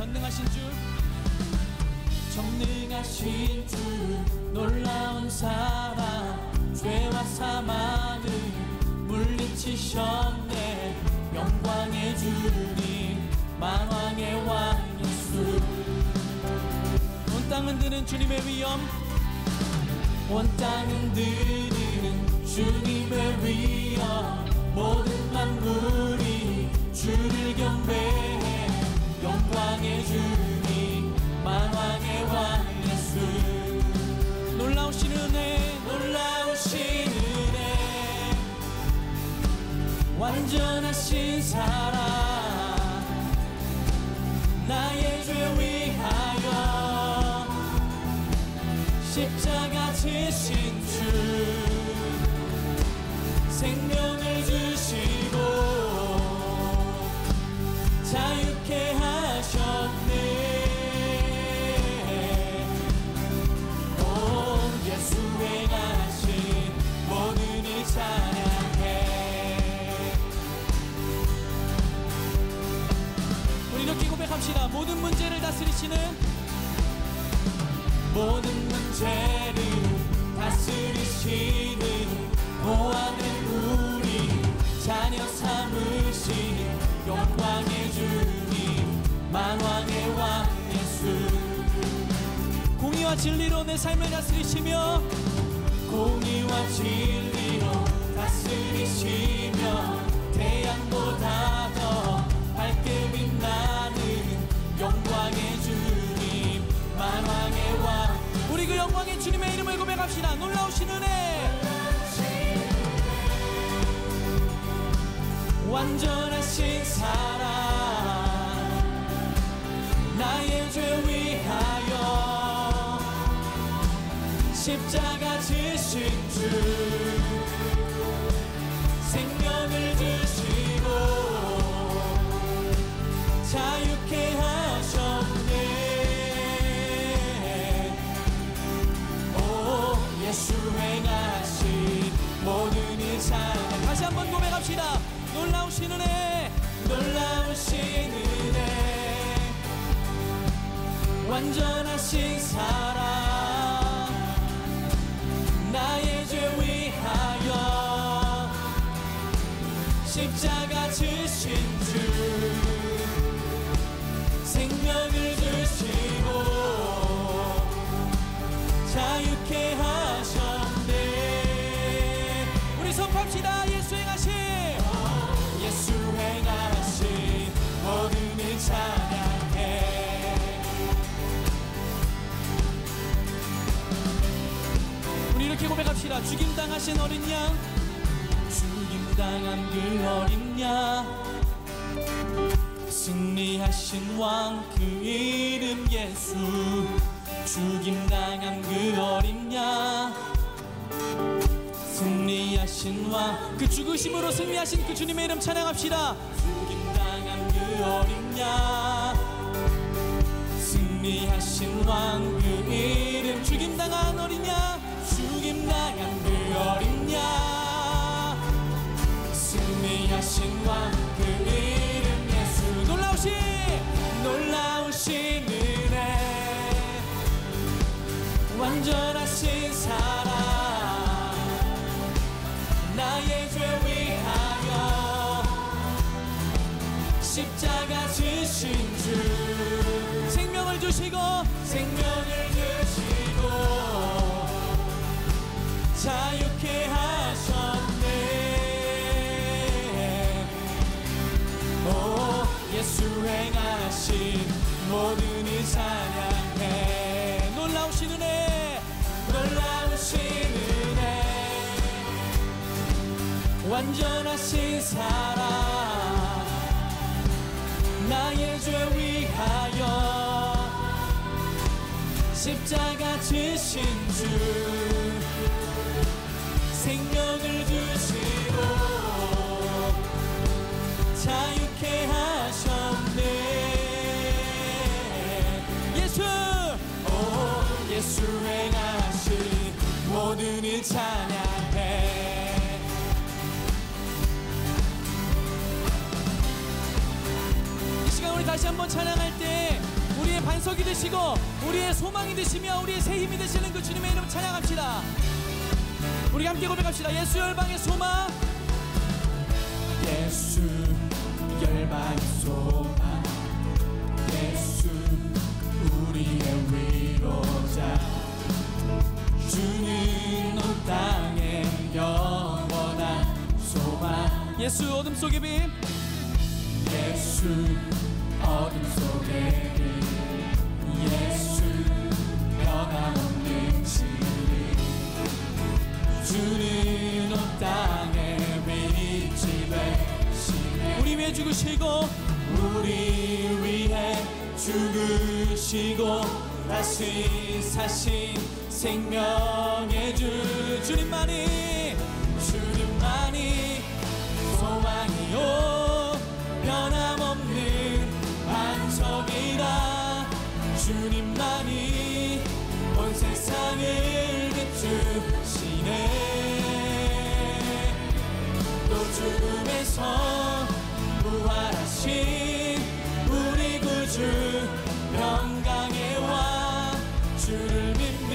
전능하신 주, 전능하신 주, 놀라운 사랑, 죄와 사망을 물리치셨네. 영광의 주님, 만왕의 왕 예수. 온 땅 흔드는 주님의 위엄, 온 땅 흔드는 주님의 위엄. 모든 만물이 주를 경배해. 영광의 주님, 만왕의 왕 예수. 놀라우신 은혜, 놀라우신 은혜, 완전하신 사랑, 나의 죄 위하여 십자가 지신 주, 생명을 주시고 자유케 하셨네. 오 예수 행하신 모든 이 찬양해. 우리 이렇게 고백합시다. 모든 문제를 다스리시는, 모든 문제를 다스리시는 보아낸 우리 자녀 삼으신 영광의 주님, 만왕의 왕 예수. 공의와 진리로 내 삶을 다스리시며, 공의와 진리로 다스리시며, 태양보다 더 밝게 빛나는 영광의 주님, 만왕의 왕. 우리 그 영광의 주님의 이름을 고백합시다. 놀라우신 은혜, 완전하신 사랑, 나의 죄 위하여 십자가 지신 주, 생명을 주시고 자유케 하셨네. 오 예수 행하신 모든 이 찬양. 다시 한번 고백합시다. 놀라우신 은혜, 놀라우신 은혜, 완전하신 사랑, 나의 죄 위하여 십자가 지신 주, 생명을 주시고 자유케 하셨네. 우리 선포합시다. 예수 행하신, 예수 행하신 모든 일 찬양해. 우리 이렇게 고백합시다. 죽임당하신 어린 양, 죽임당한 그 어린 양, 승리하신 왕 그 이름 예수. 죽임당한 그 어린 양, 승리하신 왕, 그 죽으심으로 승리하신 그 주님의 이름 찬양합시다. 죽임당한 그 어린 양, 승리하신 왕 그 이름. 죽임당한 어린 양, 죽임당한 그 어린 양, 승리하신 왕 그 이름 예수. 놀라우신 은혜, 완전하신 사랑, 나의 죄 위하여 십자가 지신 주, 생명을 주시고 자유케 하셨네. 오 예수 행하신 모든 이 찬양해. 놀라우신 은혜, 놀라우신 은혜, 완전하신 사랑, 나의 죄 위하여 십자가 지신 주, 생명을 주시고 자유케 하셨네. 예수, 오 예수 행하신 모든 일 찬양해. 이 시간 우리 다시 한번 찬양할 때 우리의 반석이 되시고 우리의 소망이 되시며 우리의 새 힘이 되시는 그 주님의 이름 찬양합시다. 우리 함께 고백합시다. 예수 열방의 소망, 예수 열방의 소망, 예수 우리의 위로자, 주는 온 땅의 영원한 소망. 예수 어둠 속의 빛, 예수 어둠 속의 빛, 예수 변함없는 진리, 주는 온 땅의 빛이 되시네. 우리 위해 죽으시고 우리 위해 죽으시고 다시 사신 생명의 주, 주님만이 소망이요 변함없는 반석이라. 주님만이 온 세상을 비추시네. 또 죽음에서 부활하신 우리 구주 평강의 왕, 주를 믿는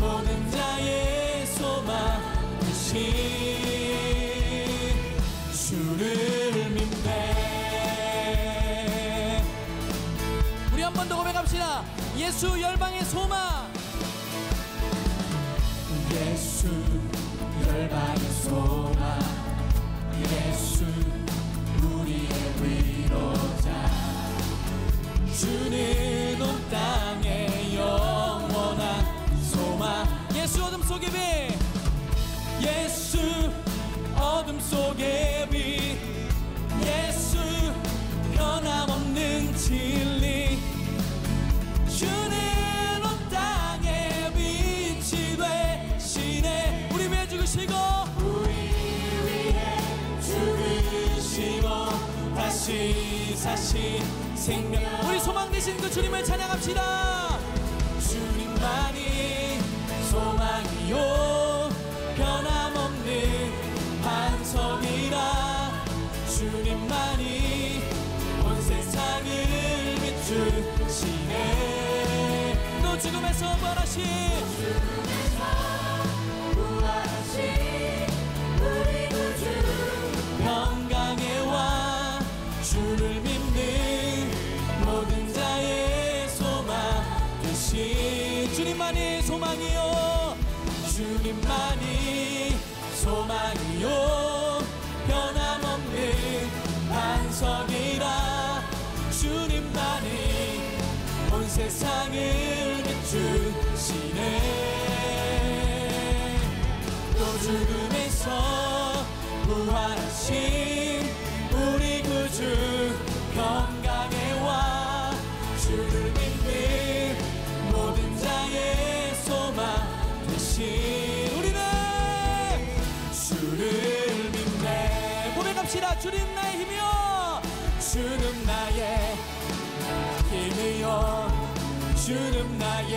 모든 자의 소망 되신 주를 믿네. 우리 한 번 더 고백합시다. 예수 열방의 소망, 예수 열방의 소망, 예수 우리의 위로자, 주는 온 땅의 영원한 소망. 예수 어둠 속의 빛, 예수 어둠 속의 빛, 예수 변함없는 진리, 주는 온 땅의 빛이 되시네. 우리 위해 죽으시고 우리 위해 죽으시고 다시 사신 생명, 우리 소망 되신 그 주님을 찬양합시다. 주님만이 소망이요 변함없는 반석이라. 주님만이 온 세상을 비추시네. 또 죽음에서 부활하신 우리 구주 평강의 왕, 주를 믿는 모든 자의 소망 되신 주님만이 소망이요, 주님만이 소망이요 변함없는 반석이라. 주님만이 온 세상을 비추시네. 또 죽음에서 부활하신 우리 구주 평강의 왕, 주를 믿는 모든 자의 소망 되신 우리는 주를 믿네. 고백합시다. 주는 나의 힘이요, 주는 나의 힘이요, 주는 나의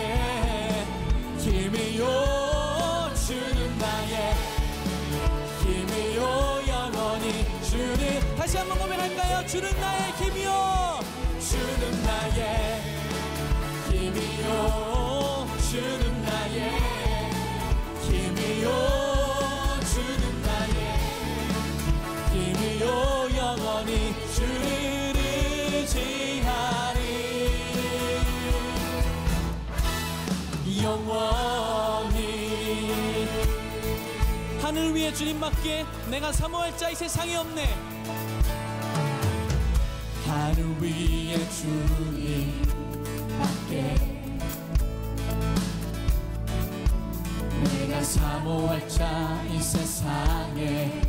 힘이요, 주는 나의 힘이요 영원히. 주는 다시 한번 고백할까요? 주는 나의 힘이요, 주는 나의 힘이요, 주는 나의 힘이요, 주는 나의 힘이요 영원히. 주를 의지하리 영원히. 하늘 위에 주님밖에 내가 사모할 자 이 세상에 없네. 하늘 위에 주님밖에 내가 사모할 자 이 세상에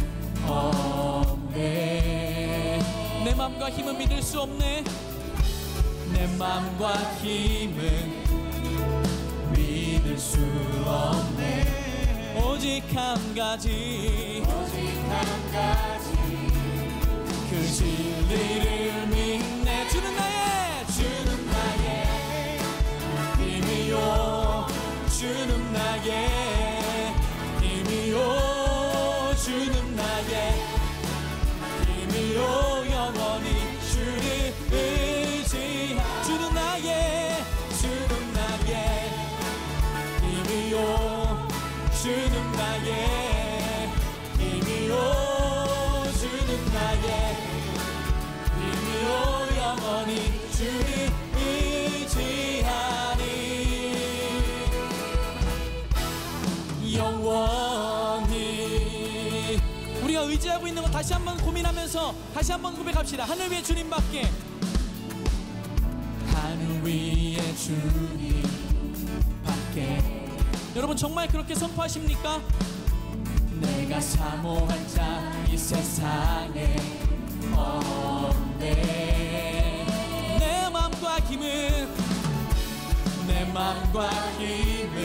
없네. 내 맘과 힘은 믿을 수 없네. 내 맘과 힘은 믿을 수 없네. 오직 한 가지, 그 진리를 믿네. 주는 나의 힘이요, 주는 나의 힘이요, 주는 나의 힘이요 영원히. 주를 의지하 주는 주는 나의 힘이요 주는 나의 힘이요 영원히 주를 의지하니 영원히 우리가 의지하고 있는 거 다시 한번 고민하면서 다시 한번 고백합시다. 하늘 위에 주님밖에 하늘 위에 주님밖에 여러분 정말 그렇게 선포하십니까? 내가 사모한 자 이 세상에 없네 내 맘과 힘은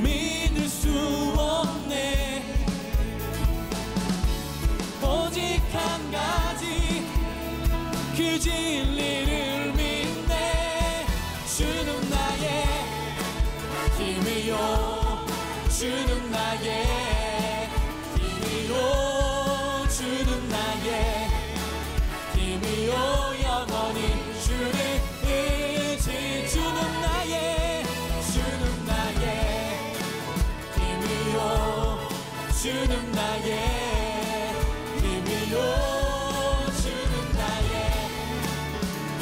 믿을 수 없네 오직 한 가지 그 진리를 믿네 주는 나의 힘이요 주는 나의 힘이요 주는 나의 힘이요 영원히 주를 의지 주는 나의 힘이요 주는 나의 힘이요 주는 나의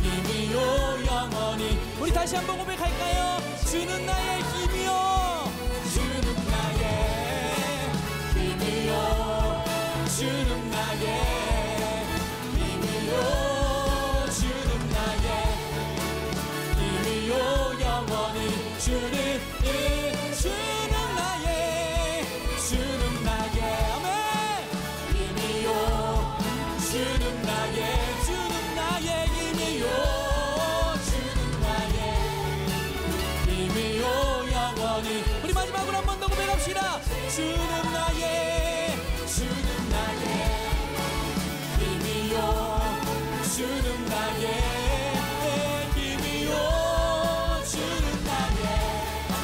힘이요 영원히 우리 다시 한번 고백할까요? 주는 나의 힘이요 주는 나의 힘이요 주는 나의 힘이요 주는 나의 힘이요 영원히 주는 나의 아멘 힘이요 주는 나의 힘이요 주는 나의 힘이요 영원히 우리 마지막으로 한 번 더 고백합시다. 주는 나의 힘이요 주는 나의 힘이요 주는 나의 아멘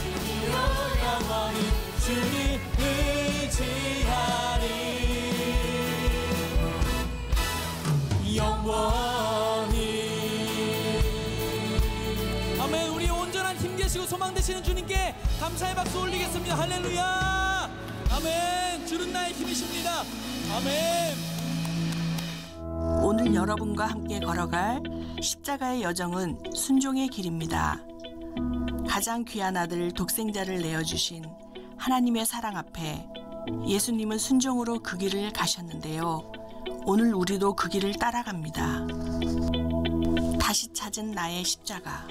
힘이요 영원히 주를 의지하리 영원히 아멘. 우리 온전한 힘 되시고 소망 되시는 주님께 감사의 박수 올리겠습니다. 할렐루야 아멘. 주는 나의 힘이십니다. 아멘. 오늘 여러분과 함께 걸어갈 십자가의 여정은 순종의 길입니다. 가장 귀한 아들 독생자를 내어주신 하나님의 사랑 앞에 예수님은 순종으로 그 길을 가셨는데요. 오늘 우리도 그 길을 따라갑니다. 다시 찾은 나의 십자가.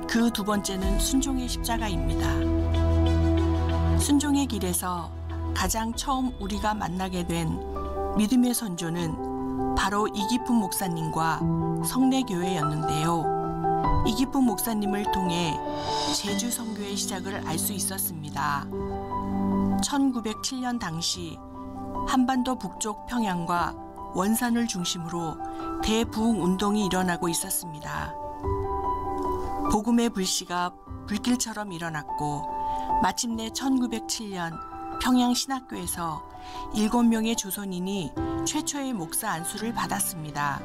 그 두 번째는 순종의 십자가입니다. 순종의 길에서 가장 처음 우리가 만나게 된 믿음의 선조는 바로 이기쁨 목사님과 성내교회였는데요. 이기쁨 목사님을 통해 제주 선교의 시작을 알 수 있었습니다. 1907년 당시 한반도 북쪽 평양과 원산을 중심으로 대부흥 운동이 일어나고 있었습니다. 복음의 불씨가 불길처럼 일어났고 마침내 1907년 평양 신학교에서 7명의 조선인이 최초의 목사 안수를 받았습니다.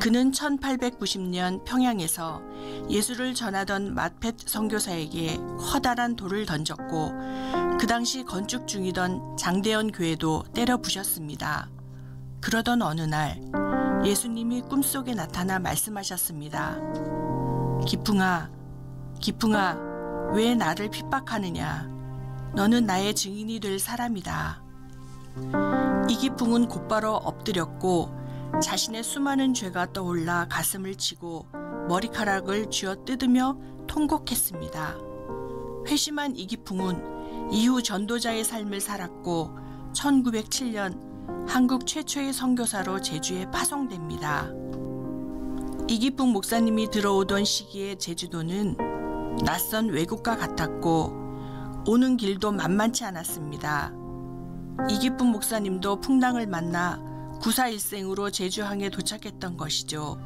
그는 1890년 평양에서 예수를 전하던 마펫 선교사에게 커다란 돌을 던졌고 그 당시 건축 중이던 장대현 교회도 때려 부셨습니다. 그러던 어느 날 예수님이 꿈속에 나타나 말씀하셨습니다. 기풍아, 기풍아, 왜 나를 핍박하느냐? 너는 나의 증인이 될 사람이다. 이기풍은 곧바로 엎드렸고 자신의 수많은 죄가 떠올라 가슴을 치고 머리카락을 쥐어뜯으며 통곡했습니다. 회심한 이기풍은 이후 전도자의 삶을 살았고 1907년 한국 최초의 선교사로 제주에 파송됩니다. 이기풍 목사님이 들어오던 시기에 제주도는 낯선 외국과 같았고 오는 길도 만만치 않았습니다. 이기풍 목사님도 풍랑을 만나 구사일생으로 제주항에 도착했던 것이죠.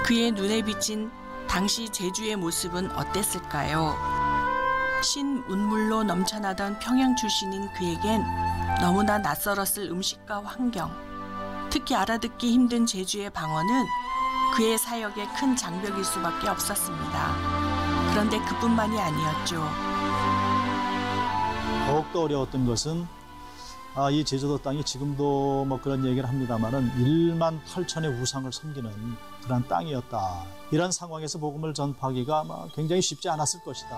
그의 눈에 비친 당시 제주의 모습은 어땠을까요? 신문물로 넘쳐나던 평양 출신인 그에겐 너무나 낯설었을 음식과 환경, 특히 알아듣기 힘든 제주의 방언은 그의 사역에 큰 장벽일 수밖에 없었습니다. 그런데 그뿐만이 아니었죠. 더욱더 어려웠던 것은 이 제주도 땅이 지금도 뭐 그런 얘기를 합니다마는 1만 8천의 우상을 섬기는 그런 땅이었다. 이런 상황에서 복음을 전파하기가 아마 굉장히 쉽지 않았을 것이다.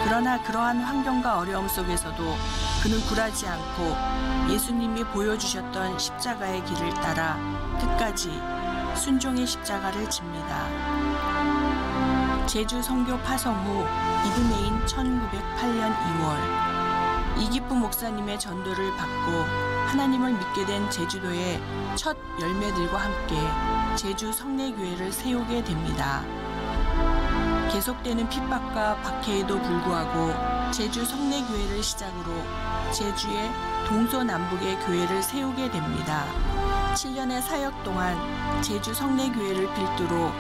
그러나 그러한 환경과 어려움 속에서도 그는 굴하지 않고 예수님이 보여주셨던 십자가의 길을 따라 끝까지 순종의 십자가를 집니다. 제주 선교 파송 후 이듬해인 1908년 2월 이기쁨 목사님의 전도를 받고 하나님을 믿게 된 제주도의 첫 열매들과 함께 제주 성례교회를 세우게 됩니다. 계속되는 핍박과 박해에도 불구하고 제주 성례교회를 시작으로 제주의 동서남북의 교회를 세우게 됩니다. 7년의 사역 동안 제주 성례교회를 필두로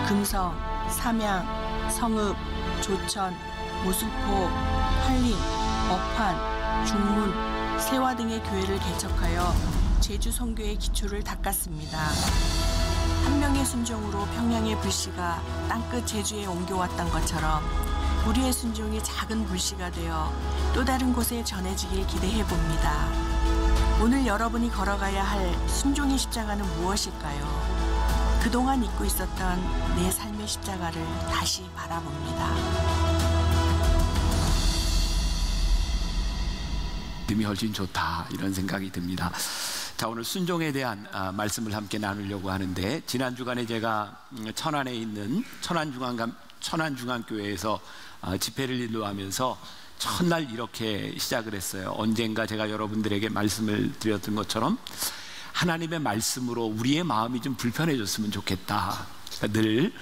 금성, 삼양, 성읍, 조천, 모술포, 한림, 업환, 중문, 세화 등의 교회를 개척하여 제주 선교의 기초를 닦았습니다. 한 명의 순종으로 평양의 불씨가 땅끝 제주에 옮겨왔던 것처럼 우리의 순종이 작은 불씨가 되어 또 다른 곳에 전해지길 기대해 봅니다. 오늘 여러분이 걸어가야 할 순종의 십자가는 무엇일까요? 그동안 잊고 있었던 내 삶의 십자가를 다시 바라봅니다. 믿음이 훨씬 좋다 이런 생각이 듭니다. 자, 오늘 순종에 대한 말씀을 함께 나누려고 하는데, 지난 주간에 제가 천안에 있는 천안중앙교회에서 집회를 인도하면서 첫날 이렇게 시작을 했어요. 언젠가 제가 여러분들에게 말씀을 드렸던 것처럼 하나님의 말씀으로 우리의 마음이 좀 불편해졌으면 좋겠다. 그러니까 늘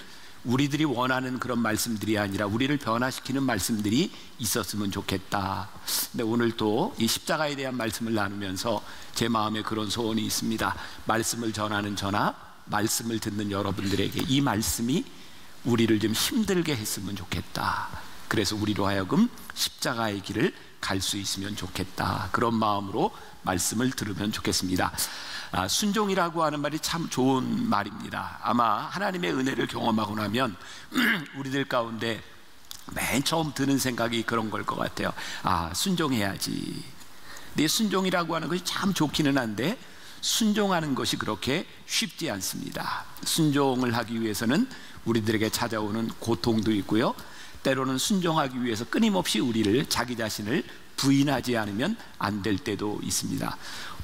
우리들이 원하는 그런 말씀들이 아니라 우리를 변화시키는 말씀들이 있었으면 좋겠다. 근데 오늘 또 이 십자가에 대한 말씀을 나누면서 제 마음에 그런 소원이 있습니다. 말씀을 전하는 저나 말씀을 듣는 여러분들에게 이 말씀이 우리를 좀 힘들게 했으면 좋겠다. 그래서 우리로 하여금 십자가의 길을 갈 수 있으면 좋겠다. 그런 마음으로 말씀을 들으면 좋겠습니다. 순종이라고 하는 말이 참 좋은 말입니다. 아마 하나님의 은혜를 경험하고 나면 우리들 가운데 맨 처음 드는 생각이 그런 걸 것 같아요. 순종해야지. 내 순종이라고 하는 것이 참 좋기는 한데 순종하는 것이 그렇게 쉽지 않습니다. 순종을 하기 위해서는 우리들에게 찾아오는 고통도 있고요, 때로는 순종하기 위해서 끊임없이 우리를, 자기 자신을 부인하지 않으면 안 될 때도 있습니다.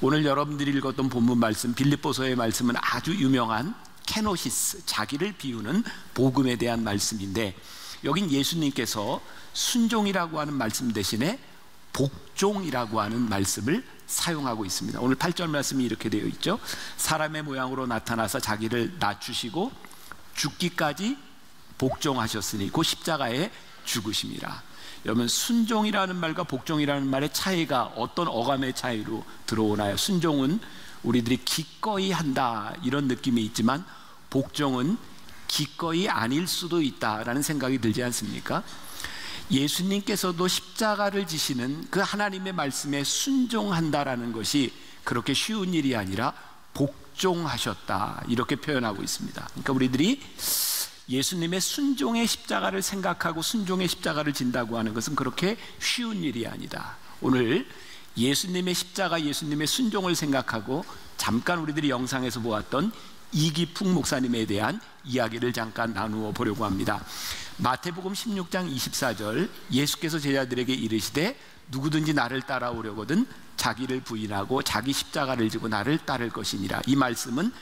오늘 여러분들이 읽었던 본문 말씀, 빌립보서의 말씀은 아주 유명한 케노시스, 자기를 비우는 복음에 대한 말씀인데, 여긴 예수님께서 순종이라고 하는 말씀 대신에 복종이라고 하는 말씀을 사용하고 있습니다. 오늘 8절 말씀이 이렇게 되어 있죠. 사람의 모양으로 나타나서 자기를 낮추시고 죽기까지 복종하셨으니 그 십자가에 죽으심이라. 여러분, 순종이라는 말과 복종이라는 말의 차이가 어떤 어감의 차이로 들어오나요? 순종은 우리들이 기꺼이 한다 이런 느낌이 있지만, 복종은 기꺼이 아닐 수도 있다라는 생각이 들지 않습니까? 예수님께서도 십자가를 지시는 그 하나님의 말씀에 순종한다라는 것이 그렇게 쉬운 일이 아니라 복종하셨다 이렇게 표현하고 있습니다. 그러니까 우리들이 예수님의 순종의 십자가를 생각하고 순종의 십자가를 진다고 하는 것은 그렇게 쉬운 일이 아니다. 오늘 예수님의 십자가, 예수님의 순종을 생각하고 잠깐 우리들이 영상에서 보았던 이기풍 목사님에 대한 이야기를 잠깐 나누어 보려고 합니다. 마태복음 16장 24절, 예수께서 제자들에게 이르시되 누구든지 나를 따라오려거든 자기를 부인하고 자기 십자가를 지고 나를 따를 것이니라. 이 말씀은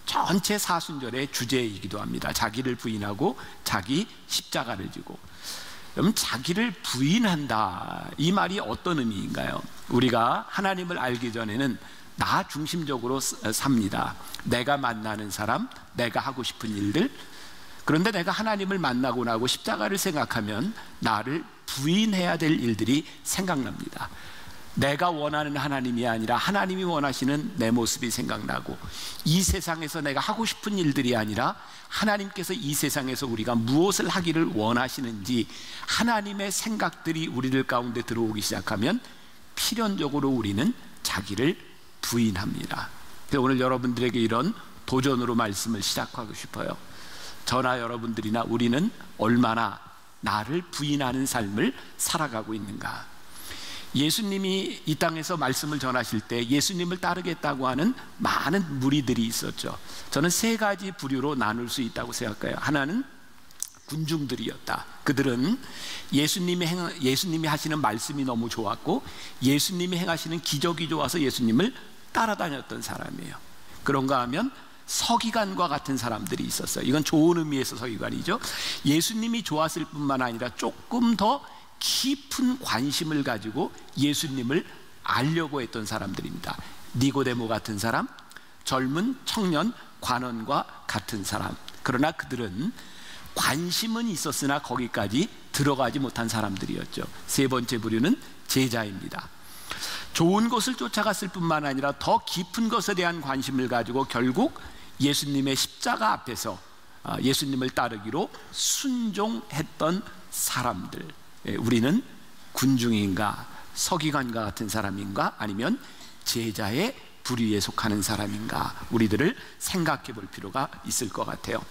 전체 사순절의 주제이기도 합니다. 자기를 부인하고 자기 십자가를 지고. 여러분, 자기를 부인한다, 이 말이 어떤 의미인가요? 우리가 하나님을 알기 전에는 나 중심적으로 삽니다. 내가 만나는 사람, 내가 하고 싶은 일들. 그런데 내가 하나님을 만나고 나고 십자가를 생각하면 나를 부인해야 될 일들이 생각납니다. 내가 원하는 하나님이 아니라 하나님이 원하시는 내 모습이 생각나고, 이 세상에서 내가 하고 싶은 일들이 아니라 하나님께서 이 세상에서 우리가 무엇을 하기를 원하시는지 하나님의 생각들이 우리들 가운데 들어오기 시작하면 필연적으로 우리는 자기를 부인합니다. 그래서 오늘 여러분들에게 이런 도전으로 말씀을 시작하고 싶어요. 저나 여러분들이나 우리는 얼마나 나를 부인하는 삶을 살아가고 있는가? 예수님이 이 땅에서 말씀을 전하실 때 예수님을 따르겠다고 하는 많은 무리들이 있었죠. 저는 세 가지 부류로 나눌 수 있다고 생각해요. 하나는 군중들이었다. 그들은 예수님이 하시는 말씀이 너무 좋았고 예수님이 행하시는 기적이 좋아서 예수님을 따라다녔던 사람이에요. 그런가 하면 서기관과 같은 사람들이 있었어요. 이건 좋은 의미에서 서기관이죠. 예수님이 좋았을 뿐만 아니라 조금 더 깊은 관심을 가지고 예수님을 알려고 했던 사람들입니다. 니고데모 같은 사람, 젊은 청년 관원과 같은 사람. 그러나 그들은 관심은 있었으나 거기까지 들어가지 못한 사람들이었죠. 세 번째 부류는 제자입니다. 좋은 것을 쫓아갔을 뿐만 아니라 더 깊은 것에 대한 관심을 가지고 결국 예수님의 십자가 앞에서 예수님을 따르기로 순종했던 사람들. 우리는 군중인가, 서기관과 같은 사람인가, 아니면 제자의 부류에 속하는 사람인가, 우리들을 생각해 볼 필요가 있을 것 같아요.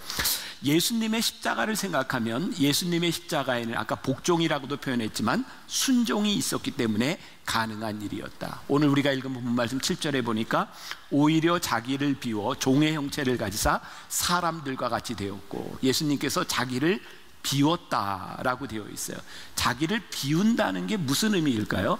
예수님의 십자가를 생각하면 예수님의 십자가에는 아까 복종이라고도 표현했지만 순종이 있었기 때문에 가능한 일이었다. 오늘 우리가 읽은 본문 말씀 7절에 보니까 오히려 자기를 비워 종의 형체를 가지사 사람들과 같이 되었고, 예수님께서 자기를 비웠다라고 되어 있어요. 자기를 비운다는 게 무슨 의미일까요?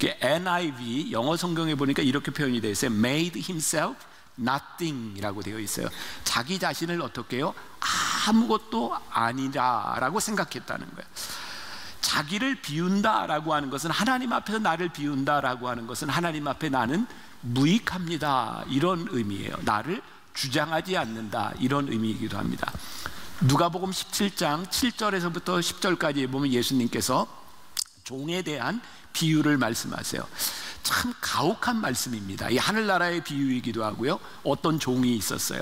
NIV 영어 성경에 보니까 이렇게 표현이 되어 있어요. Made himself nothing이라고 되어 있어요. 자기 자신을 어떻게 해요? 아무것도 아니라라고 생각했다는 거예요. 자기를 비운다라고 하는 것은, 하나님 앞에서 나를 비운다라고 하는 것은 하나님 앞에 나는 무익합니다, 이런 의미예요. 나를 주장하지 않는다, 이런 의미이기도 합니다. 누가복음 17장 7절에서부터 10절까지 보면 예수님께서 종에 대한 비유를 말씀하세요. 참 가혹한 말씀입니다. 이 하늘나라의 비유이기도 하고요. 어떤 종이 있었어요.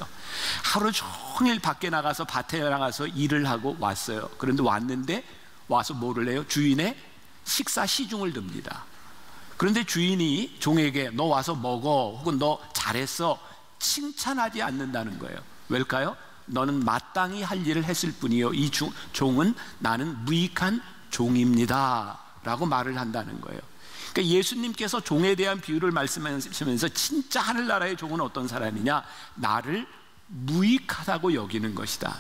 하루 종일 밖에 나가서 밭에 나가서 일을 하고 왔어요. 그런데 왔는데 와서 뭐를 해요? 주인의 식사 시중을 듭니다. 그런데 주인이 종에게 너 와서 먹어, 혹은 너 잘했어, 칭찬하지 않는다는 거예요. 왜일까요? 너는 마땅히 할 일을 했을 뿐이요, 이 종은 나는 무익한 종입니다 라고 말을 한다는 거예요. 그러니까 예수님께서 종에 대한 비유를 말씀하시면서 진짜 하늘나라의 종은 어떤 사람이냐? 나를 무익하다고 여기는 것이다.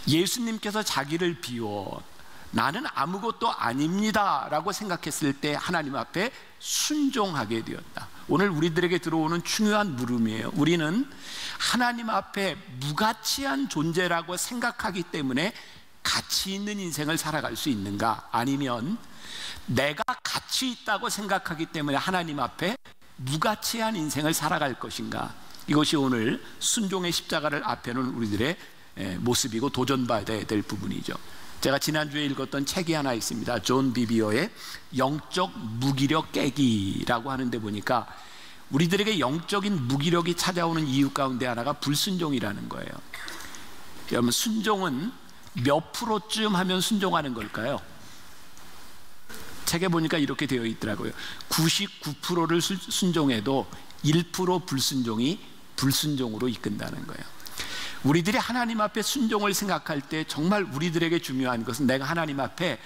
예수님께서 자기를 비워 나는 아무것도 아닙니다 라고 생각했을 때 하나님 앞에 순종하게 되었다. 오늘 우리들에게 들어오는 중요한 물음이에요. 우리는 하나님 앞에 무가치한 존재라고 생각하기 때문에 가치 있는 인생을 살아갈 수 있는가? 아니면 내가 가치 있다고 생각하기 때문에 하나님 앞에 무가치한 인생을 살아갈 것인가? 이것이 오늘 순종의 십자가를 앞에 놓은 우리들의 모습이고 도전받아야 될 부분이죠. 제가 지난주에 읽었던 책이 하나 있습니다. 존 비비어의 영적 무기력 깨기라고 하는데 보니까 우리들에게 영적인 무기력이 찾아오는 이유 가운데 하나가 불순종이라는 거예요. 여러분, 순종은 몇 프로쯤 하면 순종하는 걸까요? 책에 보니까 이렇게 되어 있더라고요. 99%를 순종해도 1% 불순종이 불순종으로 이끈다는 거예요. 우리들이 하나님 앞에 순종을 생각할 때 정말 우리들에게 중요한 것은 내가 하나님 앞에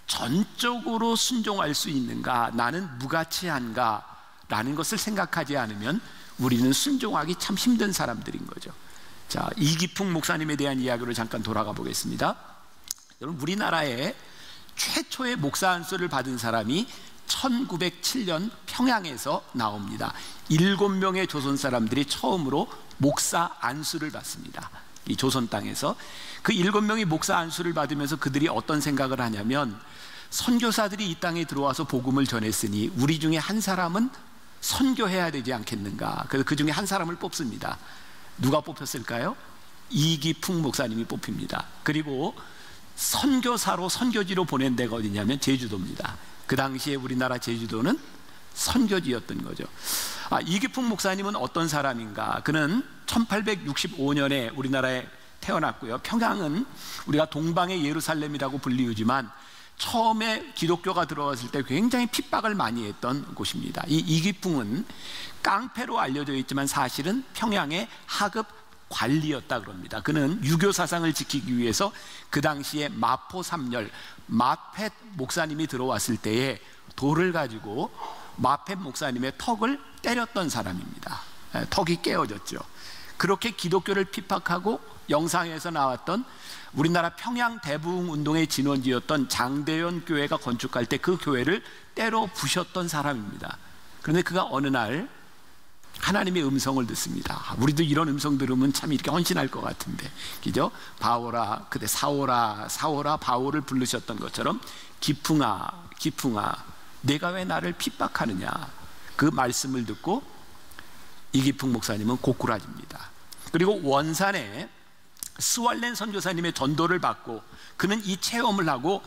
전적으로 순종할 수 있는가, 나는 무가치한가 라는 것을 생각하지 않으면 우리는 순종하기 참 힘든 사람들인 거죠. 자, 이기풍 목사님에 대한 이야기로 잠깐 돌아가 보겠습니다. 여러분, 우리나라에 최초의 목사 안수를 받은 사람이 1907년 평양에서 나옵니다. 7명의 조선 사람들이 처음으로 목사 안수를 받습니다. 이 조선 땅에서 그 7명이 목사 안수를 받으면서 그들이 어떤 생각을 하냐면, 선교사들이 이 땅에 들어와서 복음을 전했으니 우리 중에 한 사람은 선교해야 되지 않겠는가. 그래서 그 중에 한 사람을 뽑습니다. 누가 뽑혔을까요? 이기풍 목사님이 뽑힙니다. 그리고 선교사로 선교지로 보낸 데가 어디냐면 제주도입니다. 그 당시에 우리나라 제주도는 선교지였던 거죠. 이기풍 목사님은 어떤 사람인가? 그는 1865년에 우리나라에 태어났고요. 평양은 우리가 동방의 예루살렘이라고 불리우지만 처음에 기독교가 들어왔을 때 굉장히 핍박을 많이 했던 곳입니다. 이 이기풍은 깡패로 알려져 있지만 사실은 평양의 하급 관리였다 그럽니다. 그는 유교 사상을 지키기 위해서 그 당시에 마포 3열 마펫 목사님이 들어왔을 때에 돌을 가지고 마펫 목사님의 턱을 때렸던 사람입니다. 턱이 깨어졌죠. 그렇게 기독교를 핍박하고 영상에서 나왔던 우리나라 평양 대부흥 운동의 진원지였던 장대현 교회가 건축할 때 그 교회를 때려 부셨던 사람입니다. 그런데 그가 어느 날 하나님의 음성을 듣습니다. 우리도 이런 음성 들으면 참 이렇게 헌신할 것 같은데, 그죠? 바오라, 그때 사오라 바오를 부르셨던 것처럼 기풍아 내가 왜 나를 핍박하느냐, 그 말씀을 듣고 이기풍 목사님은 고꾸라집니다. 그리고 원산에 스왈렌 선교사님의 전도를 받고 그는 이 체험을 하고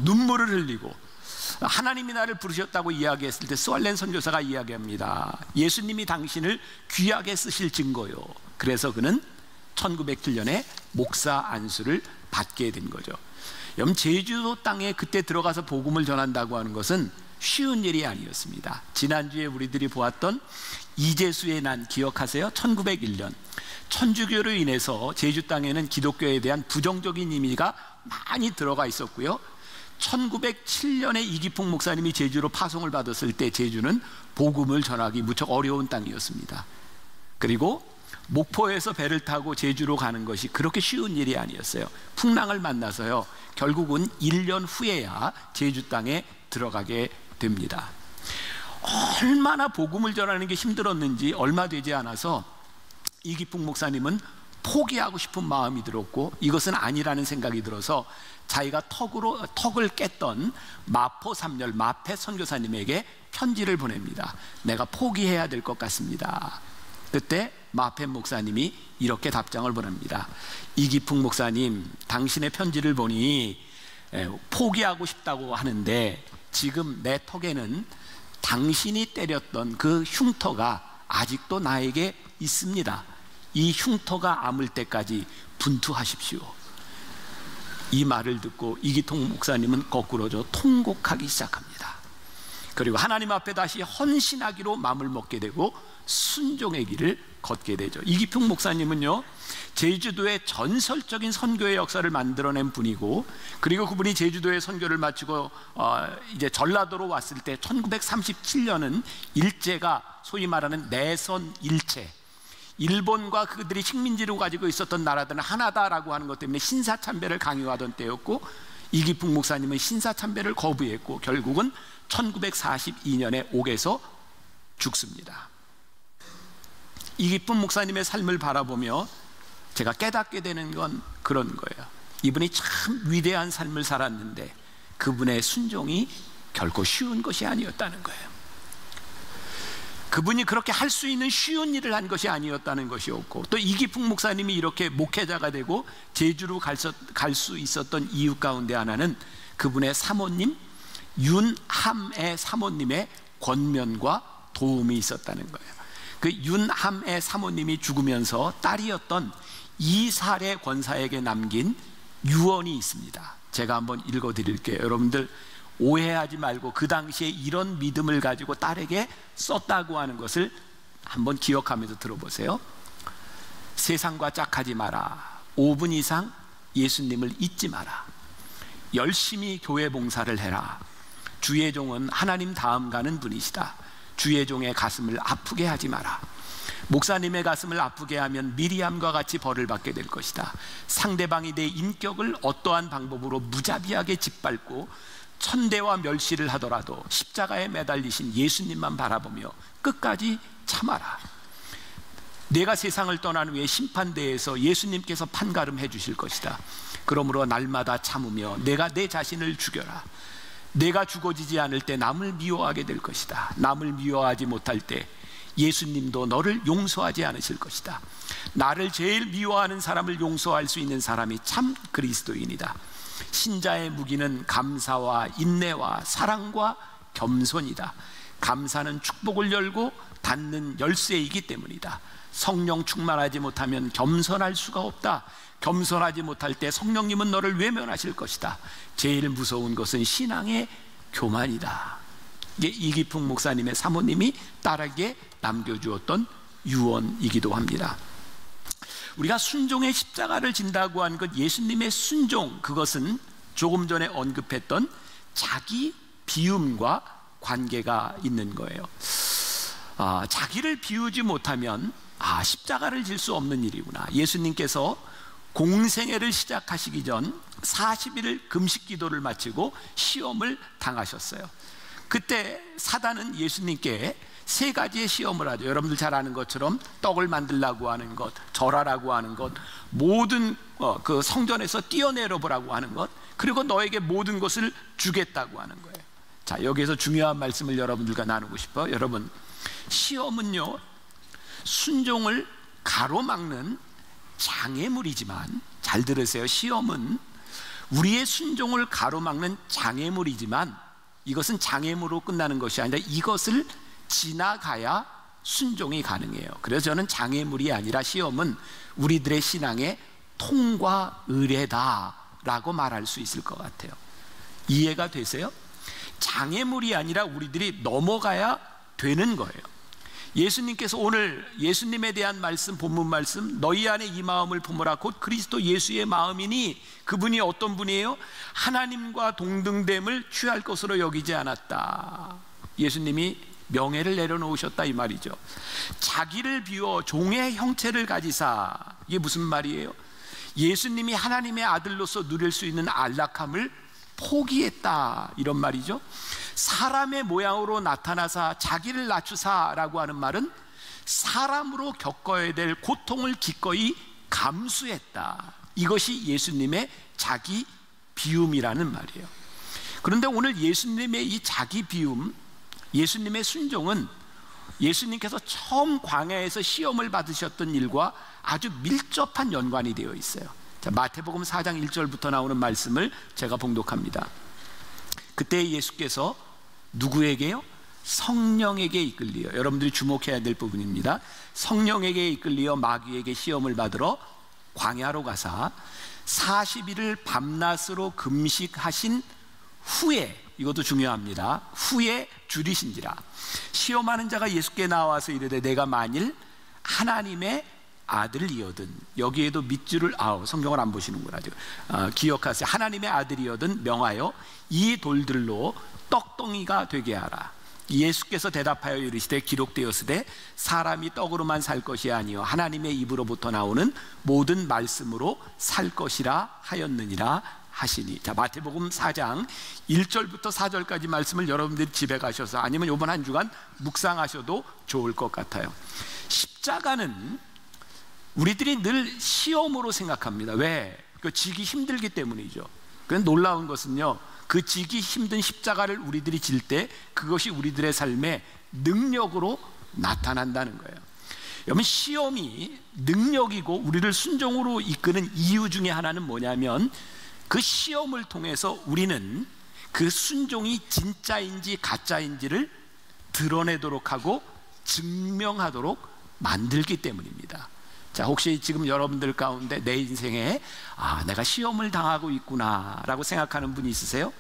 눈물을 흘리고 하나님이 나를 부르셨다고 이야기했을 때 스왈렌 선교사가 이야기합니다. 예수님이 당신을 귀하게 쓰실 증거요. 그래서 그는 1907년에 목사 안수를 받게 된 거죠. 여러분, 제주도 땅에 그때 들어가서 복음을 전한다고 하는 것은 쉬운 일이 아니었습니다. 지난주에 우리들이 보았던 이재수의 난 기억하세요? 1901년 천주교로 인해서 제주 땅에는 기독교에 대한 부정적인 이미지가 많이 들어가 있었고요. 1907년에 이기풍 목사님이 제주로 파송을 받았을 때 제주는 복음을 전하기 무척 어려운 땅이었습니다. 그리고 목포에서 배를 타고 제주로 가는 것이 그렇게 쉬운 일이 아니었어요. 풍랑을 만나서요, 결국은 1년 후에야 제주 땅에 들어가게 됩니다. 얼마나 복음을 전하는 게 힘들었는지 얼마 되지 않아서 이기풍 목사님은 포기하고 싶은 마음이 들었고 이것은 아니라는 생각이 들어서 자기가 턱을 깼던 마포 3열 마펫 선교사님에게 편지를 보냅니다. 내가 포기해야 될 것 같습니다. 그때 마펫 목사님이 이렇게 답장을 보냅니다. 이기풍 목사님, 당신의 편지를 보니 포기하고 싶다고 하는데 지금 내 턱에는 당신이 때렸던 그 흉터가 아직도 나에게 있습니다. 이 흉터가 아물 때까지 분투하십시오. 이 말을 듣고 이기통 목사님은 거꾸로져 통곡하기 시작합니다. 그리고 하나님 앞에 다시 헌신하기로 마음을 먹게 되고 순종의 길을 걷게 되죠. 이기풍 목사님은요, 제주도의 전설적인 선교의 역사를 만들어낸 분이고, 그리고 그분이 제주도의 선교를 마치고 이제 전라도로 왔을 때 1937년은 일제가 소위 말하는 내선 일체, 일본과 그들이 식민지로 가지고 있었던 나라들은 하나다라고 하는 것 때문에 신사참배를 강요하던 때였고, 이기풍 목사님은 신사참배를 거부했고 결국은 1942년에 옥에서 죽습니다. 이기풍 목사님의 삶을 바라보며 제가 깨닫게 되는 건 그런 거예요. 이분이 참 위대한 삶을 살았는데 그분의 순종이 결코 쉬운 것이 아니었다는 거예요. 그분이 그렇게 할 수 있는 쉬운 일을 한 것이 아니었다는 것이었고, 또 이기풍 목사님이 이렇게 목회자가 되고 제주로 갈 수 있었던 이유 가운데 하나는 그분의 사모님 윤함의 사모님의 권면과 도움이 있었다는 거예요. 그 윤함의 사모님이 죽으면서 딸이었던 이살의 권사에게 남긴 유언이 있습니다. 제가 한번 읽어드릴게요. 여러분들 오해하지 말고 그 당시에 이런 믿음을 가지고 딸에게 썼다고 하는 것을 한번 기억하면서 들어보세요. 세상과 짝하지 마라. 5분 이상 예수님을 잊지 마라. 열심히 교회 봉사를 해라. 주의 종은 하나님 다음 가는 분이시다. 주의 종의 가슴을 아프게 하지 마라. 목사님의 가슴을 아프게 하면 미리암과 같이 벌을 받게 될 것이다. 상대방이 내 인격을 어떠한 방법으로 무자비하게 짓밟고 천대와 멸시를 하더라도 십자가에 매달리신 예수님만 바라보며 끝까지 참아라. 내가 세상을 떠난 후에 심판대에서 예수님께서 판가름해 주실 것이다. 그러므로 날마다 참으며 내가 내 자신을 죽여라. 내가 죽어지지 않을 때 남을 미워하게 될 것이다. 남을 미워하지 못할 때 예수님도 너를 용서하지 않으실 것이다. 나를 제일 미워하는 사람을 용서할 수 있는 사람이 참 그리스도인이다. 신자의 무기는 감사와 인내와 사랑과 겸손이다. 감사는 축복을 열고 닫는 열쇠이기 때문이다. 성령 충만하지 못하면 겸손할 수가 없다. 겸손하지 못할 때 성령님은 너를 외면하실 것이다. 제일 무서운 것은 신앙의 교만이다. 이게 이기풍 목사님의 사모님이 딸에게 남겨주었던 유언이기도 합니다. 우리가 순종의 십자가를 진다고 하는 것, 예수님의 순종, 그것은 조금 전에 언급했던 자기 비움과 관계가 있는 거예요. 자기를 비우지 못하면 십자가를 질 수 없는 일이구나. 예수님께서 공생애를 시작하시기 전 40일 금식 기도를 마치고 시험을 당하셨어요. 그때 사단은 예수님께 세 가지의 시험을 하죠. 여러분들 잘 아는 것처럼 떡을 만들라고 하는 것, 절하라고 하는 것, 모든 그 성전에서 뛰어내려 보라고 하는 것, 그리고 너에게 모든 것을 주겠다고 하는 거예요. 자, 여기에서 중요한 말씀을 여러분들과 나누고 싶어요. 여러분, 시험은요, 순종을 가로막는 장애물이지만, 잘 들으세요. 시험은 우리의 순종을 가로막는 장애물이지만 이것은 장애물로 끝나는 것이 아니라 이것을 지나가야 순종이 가능해요. 그래서 저는 장애물이 아니라 시험은 우리들의 신앙의 통과 의례다라고 말할 수 있을 것 같아요. 이해가 되세요? 장애물이 아니라 우리들이 넘어가야 되는 거예요. 예수님께서 오늘 예수님에 대한 말씀, 본문 말씀, 너희 안에 이 마음을 품으라 곧 그리스도 예수의 마음이니, 그분이 어떤 분이에요? 하나님과 동등됨을 취할 것으로 여기지 않았다. 예수님이 명예를 내려놓으셨다 이 말이죠. 자기를 비워 종의 형체를 가지사. 이게 무슨 말이에요? 예수님이 하나님의 아들로서 누릴 수 있는 안락함을 포기했다 이런 말이죠. 사람의 모양으로 나타나사 자기를 낮추사라고 하는 말은 사람으로 겪어야 될 고통을 기꺼이 감수했다. 이것이 예수님의 자기 비움이라는 말이에요. 그런데 오늘 예수님의 이 자기 비움, 예수님의 순종은 예수님께서 처음 광야에서 시험을 받으셨던 일과 아주 밀접한 연관이 되어 있어요. 자, 마태복음 4장 1절부터 나오는 말씀을 제가 봉독합니다. 그때 예수께서 누구에게요? 성령에게 이끌리어, 여러분들이 주목해야 될 부분입니다. 성령에게 이끌리어 마귀에게 시험을 받으러 광야로 가사 40일을 밤낮으로 금식하신 후에, 이것도 중요합니다, 후에 줄이신지라. 시험하는 자가 예수께 나와서 이르되 내가 만일 하나님의 아들이거든, 여기에도 밑줄을 성경을 안 보시는구나. 기억하세요. 하나님의 아들이거든 명하여 이 돌들로 떡덩이가 되게 하라. 예수께서 대답하여 이르시되 기록되었으되 사람이 떡으로만 살 것이 아니요 하나님의 입으로부터 나오는 모든 말씀으로 살 것이라 하였느니라 하시니. 자, 마태복음 4장 1절부터 4절까지 말씀을 여러분들이 집에 가셔서 아니면 이번 한 주간 묵상하셔도 좋을 것 같아요. 십자가는 우리들이 늘 시험으로 생각합니다. 왜? 그 지기 힘들기 때문이죠. 그런데 놀라운 것은요, 그 지기 힘든 십자가를 우리들이 질 때 그것이 우리들의 삶의 능력으로 나타난다는 거예요. 여러분, 시험이 능력이고 우리를 순종으로 이끄는 이유 중에 하나는 뭐냐면, 그 시험을 통해서 우리는 그 순종이 진짜인지 가짜인지를 드러내도록 하고 증명하도록 만들기 때문입니다. 자, 혹시 지금 여러분들 가운데 내 인생에 내가 시험을 당하고 있구나 라고 생각하는 분이 있으세요?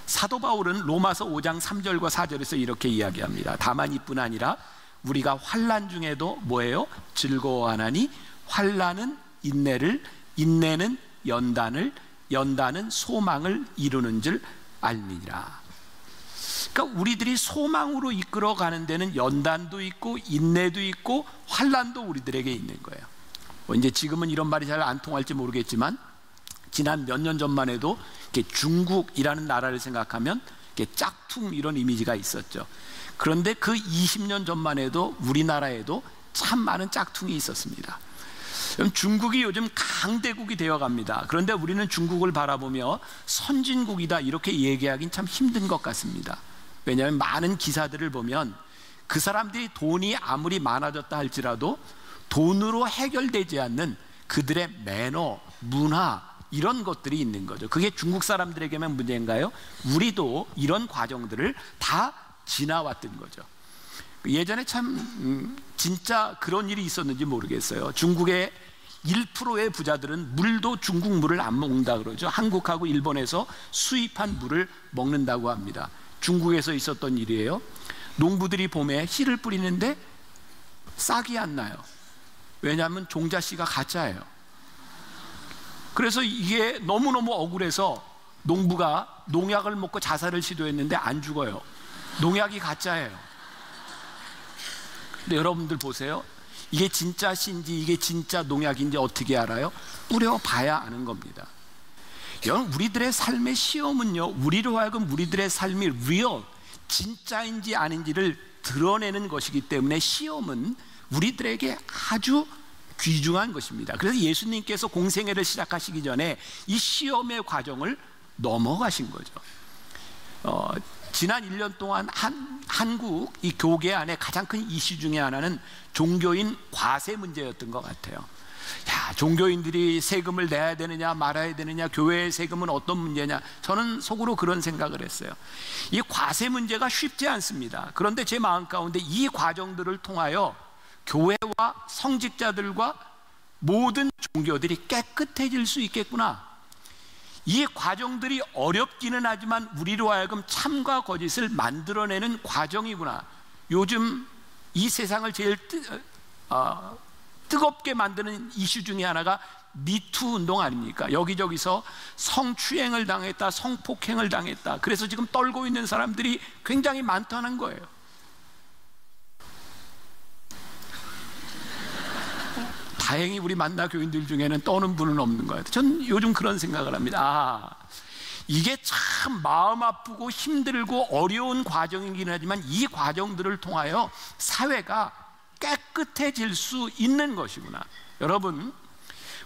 사도 바울은 로마서 5장 3절과 4절에서 이렇게 이야기합니다. 다만 이뿐 아니라 우리가 환난 중에도 뭐예요? 즐거워하나니 환난은 인내를, 인내는 연단을, 연단은 소망을 이루는 줄 알미니라. 그러니까 우리들이 소망으로 이끌어가는 데는 연단도 있고 인내도 있고 환난도 우리들에게 있는 거예요. 이제 지금은 이런 말이 잘 안 통할지 모르겠지만 지난 몇 년 전만 해도 중국이라는 나라를 생각하면 짝퉁 이런 이미지가 있었죠. 그런데 그 20년 전만 해도 우리나라에도 참 많은 짝퉁이 있었습니다. 중국이 요즘 강대국이 되어갑니다. 그런데 우리는 중국을 바라보며 선진국이다 이렇게 얘기하기는 참 힘든 것 같습니다. 왜냐하면 많은 기사들을 보면 그 사람들이 돈이 아무리 많아졌다 할지라도 돈으로 해결되지 않는 그들의 매너, 문화 이런 것들이 있는 거죠. 그게 중국 사람들에게만 문제인가요? 우리도 이런 과정들을 다 지나왔던 거죠. 예전에 참 진짜 그런 일이 있었는지 모르겠어요. 중국의 1%의 부자들은 물도 중국 물을 안 먹는다 그러죠. 한국하고 일본에서 수입한 물을 먹는다고 합니다. 중국에서 있었던 일이에요. 농부들이 봄에 씨를 뿌리는데 싹이 안 나요. 왜냐하면 종자 씨가 가짜예요. 그래서 이게 너무너무 억울해서 농부가 농약을 먹고 자살을 시도했는데 안 죽어요. 농약이 가짜예요. 근데 여러분들 보세요. 이게 진짜 씨인지 이게 진짜 농약인지 어떻게 알아요? 뿌려봐야 아는 겁니다. 여러분, 우리들의 삶의 시험은요, 우리로 하여금 우리들의 삶이 리얼, 진짜인지 아닌지를 드러내는 것이기 때문에 시험은 우리들에게 아주 귀중한 것입니다. 그래서 예수님께서 공생애를 시작하시기 전에 이 시험의 과정을 넘어가신 거죠. 지난 1년 동안 한국 이 교계 안에 가장 큰 이슈 중에 하나는 종교인 과세 문제였던 것 같아요. 야, 종교인들이 세금을 내야 되느냐 말아야 되느냐, 교회의 세금은 어떤 문제냐, 저는 속으로 그런 생각을 했어요. 이 과세 문제가 쉽지 않습니다. 그런데 제 마음 가운데 이 과정들을 통하여 교회와 성직자들과 모든 종교들이 깨끗해질 수 있겠구나. 이 과정들이 어렵기는 하지만 우리로 하여금 참과 거짓을 만들어내는 과정이구나. 요즘 이 세상을 제일 뜨겁게 만드는 이슈 중에 하나가 미투 운동 아닙니까? 여기저기서 성추행을 당했다, 성폭행을 당했다. 그래서 지금 떨고 있는 사람들이 굉장히 많다는 거예요. 다행히 우리 만나 교인들 중에는 떠는 분은 없는 것 같아요. 전 요즘 그런 생각을 합니다. 이게 참 마음 아프고 힘들고 어려운 과정이긴 하지만 이 과정들을 통하여 사회가 깨끗해질 수 있는 것이구나. 여러분,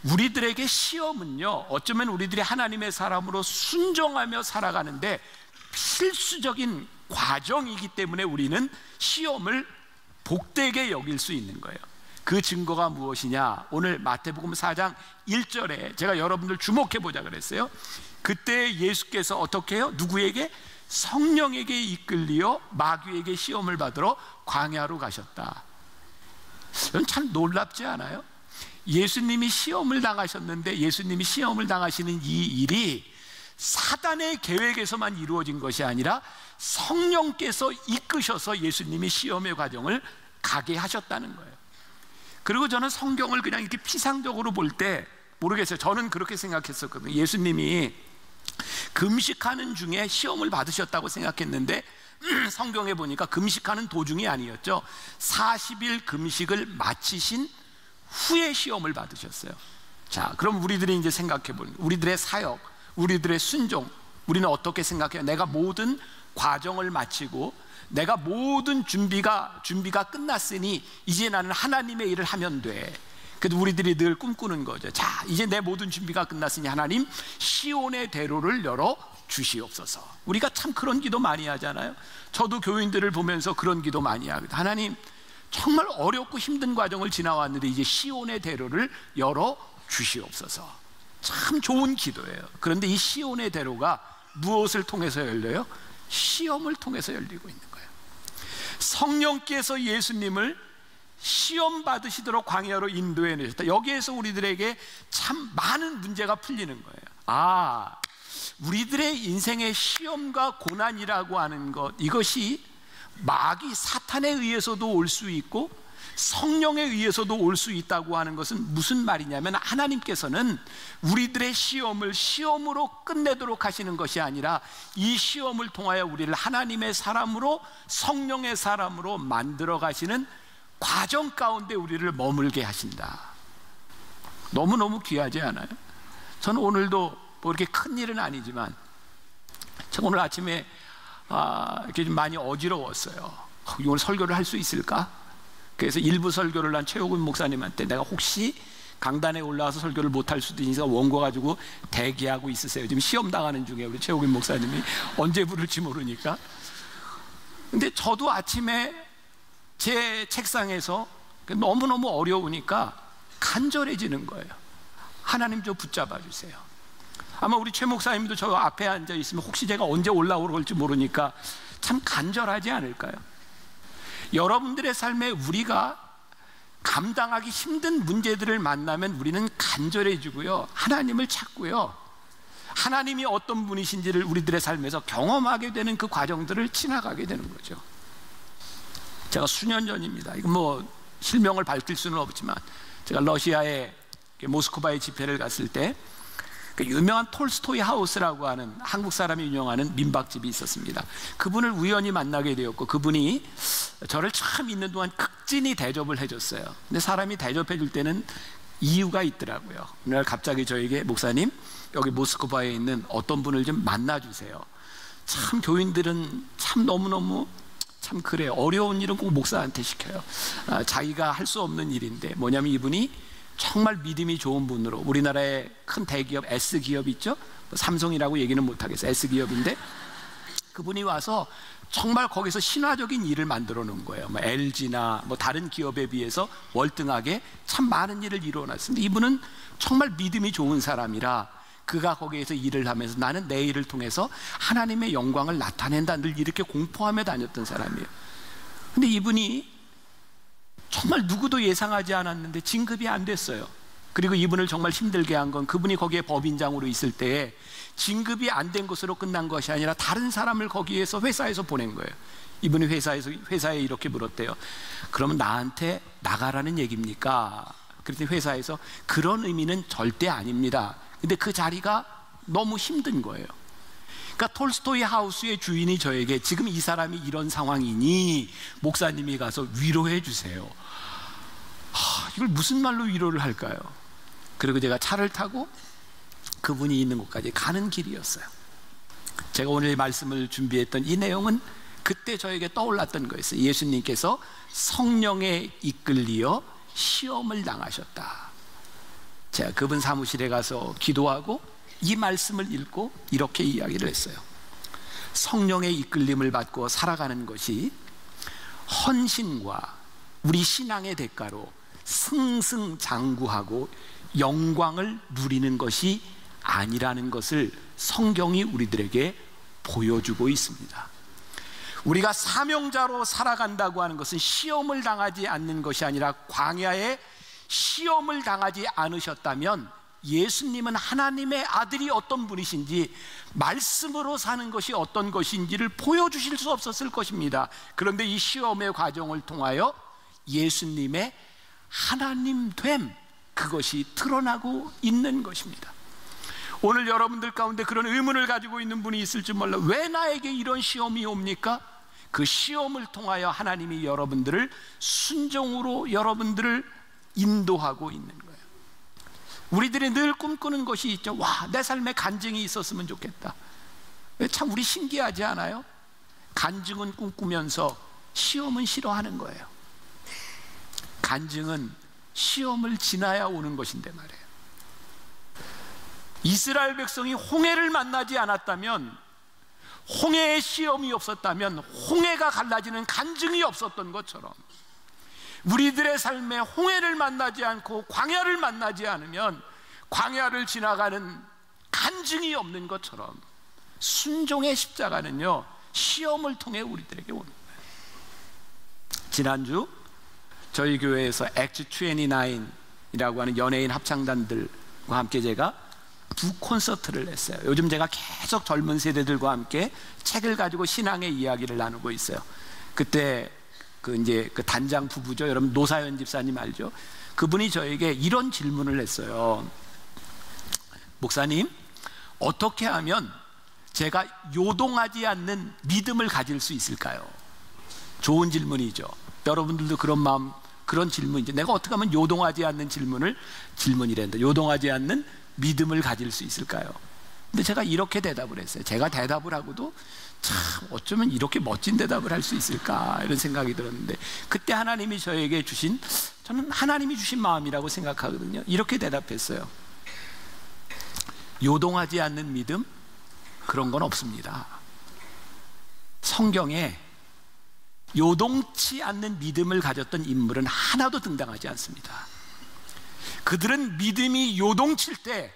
우리들에게 시험은요, 어쩌면 우리들이 하나님의 사람으로 순종하며 살아가는데 필수적인 과정이기 때문에 우리는 시험을 복되게 여길 수 있는 거예요. 그 증거가 무엇이냐? 오늘 마태복음 4장 1절에 제가 여러분들 주목해 보자 그랬어요. 그때 예수께서 어떻게 해요? 누구에게? 성령에게 이끌리어 마귀에게 시험을 받으러 광야로 가셨다. 이건 참 놀랍지 않아요? 예수님이 시험을 당하셨는데 예수님이 시험을 당하시는 이 일이 사단의 계획에서만 이루어진 것이 아니라 성령께서 이끄셔서 예수님이 시험의 과정을 가게 하셨다는 거예요. 그리고 저는 성경을 그냥 이렇게 피상적으로 볼 때 모르겠어요. 저는 그렇게 생각했었거든요. 예수님이 금식하는 중에 시험을 받으셨다고 생각했는데 성경에 보니까 금식하는 도중이 아니었죠. 40일 금식을 마치신 후에 시험을 받으셨어요. 자, 그럼 우리들이 이제 생각해 보는, 우리들의 사역, 우리들의 순종, 우리는 어떻게 생각해요? 내가 모든 과정을 마치고 내가 모든 준비가 끝났으니 이제 나는 하나님의 일을 하면 돼. 그래도 우리들이 늘 꿈꾸는 거죠. 자, 이제 내 모든 준비가 끝났으니 하나님 시온의 대로를 열어 주시옵소서. 우리가 참 그런 기도 많이 하잖아요. 저도 교인들을 보면서 그런 기도 많이 하거든요. 하나님, 정말 어렵고 힘든 과정을 지나왔는데 이제 시온의 대로를 열어 주시옵소서. 참 좋은 기도예요. 그런데 이 시온의 대로가 무엇을 통해서 열려요? 시험을 통해서 열리고 있는 거예요. 성령께서 예수님을 시험 받으시도록 광야로 인도해 내셨다. 여기에서 우리들에게 참 많은 문제가 풀리는 거예요. 우리들의 인생의 시험과 고난이라고 하는 것, 이것이 마귀 사탄에 의해서도 올 수 있고 성령에 의해서도 올 수 있다고 하는 것은 무슨 말이냐면, 하나님께서는 우리들의 시험을 시험으로 끝내도록 하시는 것이 아니라 이 시험을 통하여 우리를 하나님의 사람으로, 성령의 사람으로 만들어 가시는 과정 가운데 우리를 머물게 하신다. 너무너무 귀하지 않아요? 저는 오늘도 뭐 이렇게 큰 일은 아니지만 제가 오늘 아침에 이렇게 좀 많이 어지러웠어요. 오늘 설교를 할 수 있을까? 그래서 일부 설교를 한 최호근 목사님한테 내가 혹시 강단에 올라와서 설교를 못할 수도 있으니까 원고 가지고 대기하고 있으세요. 지금 시험 당하는 중에 우리 최호근 목사님이 언제 부를지 모르니까. 근데 저도 아침에 제 책상에서 너무너무 어려우니까 간절해지는 거예요. 하나님 좀 붙잡아 주세요. 아마 우리 최 목사님도 저 앞에 앉아 있으면 혹시 제가 언제 올라올지 모르니까 참 간절하지 않을까요? 여러분들의 삶에 우리가 감당하기 힘든 문제들을 만나면 우리는 간절해지고요, 하나님을 찾고요, 하나님이 어떤 분이신지를 우리들의 삶에서 경험하게 되는 그 과정들을 지나가게 되는 거죠. 제가 수년 전입니다. 이거 뭐 실명을 밝힐 수는 없지만 제가 러시아의 모스크바에 집회를 갔을 때 그 유명한 톨스토이 하우스라고 하는 한국 사람이 운영하는 민박집이 있었습니다. 그분을 우연히 만나게 되었고 그분이 저를 처음 있는 동안 극진히 대접을 해줬어요. 근데 사람이 대접해 줄 때는 이유가 있더라고요. 어느 날 갑자기 저에게 목사님 여기 모스크바에 있는 어떤 분을 좀 만나주세요. 참 교인들은 참 너무너무 참 그래 어려운 일은 꼭 목사한테 시켜요. 자기가 할 수 없는 일인데 뭐냐면 이분이 정말 믿음이 좋은 분으로 우리나라의 큰 대기업 S기업 있죠? 삼성이라고 얘기는 못하겠어요. S기업인데 그분이 와서 정말 거기서 신화적인 일을 만들어 놓은 거예요. 뭐 LG나 뭐 다른 기업에 비해서 월등하게 참 많은 일을 이루어놨습니다. 이분은 정말 믿음이 좋은 사람이라 그가 거기에서 일을 하면서 나는 내 일을 통해서 하나님의 영광을 나타낸다 늘 이렇게 공포하며 다녔던 사람이에요. 근데 이분이 정말 누구도 예상하지 않았는데 진급이 안 됐어요. 그리고 이분을 정말 힘들게 한 건 그분이 거기에 법인장으로 있을 때에 진급이 안 된 것으로 끝난 것이 아니라 다른 사람을 거기에서 회사에서 보낸 거예요. 이분이 회사에 이렇게 물었대요. 그러면 나한테 나가라는 얘기입니까? 그랬더니 회사에서 그런 의미는 절대 아닙니다. 근데 그 자리가 너무 힘든 거예요. 그러니까 톨스토이 하우스의 주인이 저에게 지금 이 사람이 이런 상황이니 목사님이 가서 위로해 주세요. 이걸 무슨 말로 위로를 할까요? 그리고 제가 차를 타고 그분이 있는 곳까지 가는 길이었어요. 제가 오늘 말씀을 준비했던 이 내용은 그때 저에게 떠올랐던 거였어요. 예수님께서 성령에 이끌리어 시험을 당하셨다. 제가 그분 사무실에 가서 기도하고 이 말씀을 읽고 이렇게 이야기를 했어요. 성령의 이끌림을 받고 살아가는 것이 헌신과 우리 신앙의 대가로 승승장구하고 영광을 누리는 것이 아니라는 것을 성경이 우리들에게 보여주고 있습니다. 우리가 사명자로 살아간다고 하는 것은 시험을 당하지 않는 것이 아니라 광야에 시험을 당하지 않으셨다면 예수님은 하나님의 아들이 어떤 분이신지 말씀으로 사는 것이 어떤 것인지를 보여주실 수 없었을 것입니다. 그런데 이 시험의 과정을 통하여 예수님의 하나님됨 그것이 드러나고 있는 것입니다. 오늘 여러분들 가운데 그런 의문을 가지고 있는 분이 있을지 몰라. 왜 나에게 이런 시험이 옵니까? 그 시험을 통하여 하나님이 여러분들을 순종으로 여러분들을 인도하고 있는 거예요. 우리들이 늘 꿈꾸는 것이 있죠. 와, 내 삶에 간증이 있었으면 좋겠다. 참 우리 신기하지 않아요? 간증은 꿈꾸면서 시험은 싫어하는 거예요. 간증은 시험을 지나야 오는 것인데 말이에요. 이스라엘 백성이 홍해를 만나지 않았다면, 홍해의 시험이 없었다면 홍해가 갈라지는 간증이 없었던 것처럼 우리들의 삶에 홍해를 만나지 않고 광야를 만나지 않으면 광야를 지나가는 간증이 없는 것처럼 순종의 십자가는요 시험을 통해 우리들에게 오는 거예요. 지난주 저희 교회에서 액트 29이라고 하는 연예인 합창단들과 함께 제가 두 콘서트를 했어요. 요즘 제가 계속 젊은 세대들과 함께 책을 가지고 신앙의 이야기를 나누고 있어요. 그때 그 단장 부부죠. 여러분 노사연 집사님 알죠? 그분이 저에게 이런 질문을 했어요. 목사님, 어떻게 하면 제가 요동하지 않는 믿음을 가질 수 있을까요? 좋은 질문이죠. 여러분들도 그런 마음, 그런 질문이죠. 내가 어떻게 하면 요동하지 않는 질문이란다. 요동하지 않는 믿음을 가질 수 있을까요? 근데 제가 이렇게 대답을 했어요. 제가 대답을 하고도 참 어쩌면 이렇게 멋진 대답을 할 수 있을까 이런 생각이 들었는데, 그때 하나님이 저에게 주신, 저는 하나님이 주신 마음이라고 생각하거든요. 이렇게 대답했어요. 요동하지 않는 믿음? 그런 건 없습니다. 성경에 요동치 않는 믿음을 가졌던 인물은 하나도 등장하지 않습니다. 그들은 믿음이 요동칠 때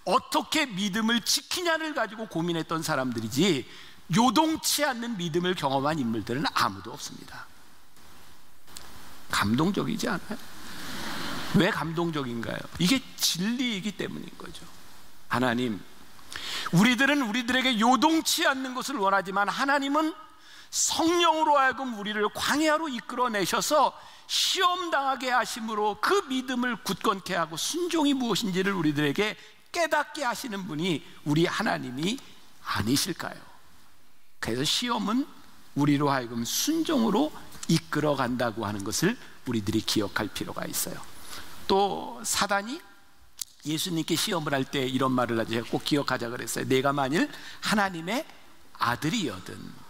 어떻게 믿음을 지키냐를 가지고 고민했던 사람들이지, 요동치 않는 믿음을 경험한 인물들은 아무도 없습니다. 감동적이지 않아요? 왜 감동적인가요? 이게 진리이기 때문인 거죠. 하나님, 우리들은 우리들에게 요동치 않는 것을 원하지만 하나님은 성령으로 하여금 우리를 광야로 이끌어내셔서 시험당하게 하심으로 그 믿음을 굳건케 하고 순종이 무엇인지를 우리들에게 깨닫게 하시는 분이 우리 하나님이 아니실까요? 그래서 시험은 우리로 하여금 순종으로 이끌어 간다고 하는 것을 우리들이 기억할 필요가 있어요. 또 사단이 예수님께 시험을 할 때 이런 말을 하죠. 꼭 기억하자 그랬어요. 내가 만일 하나님의 아들이거든.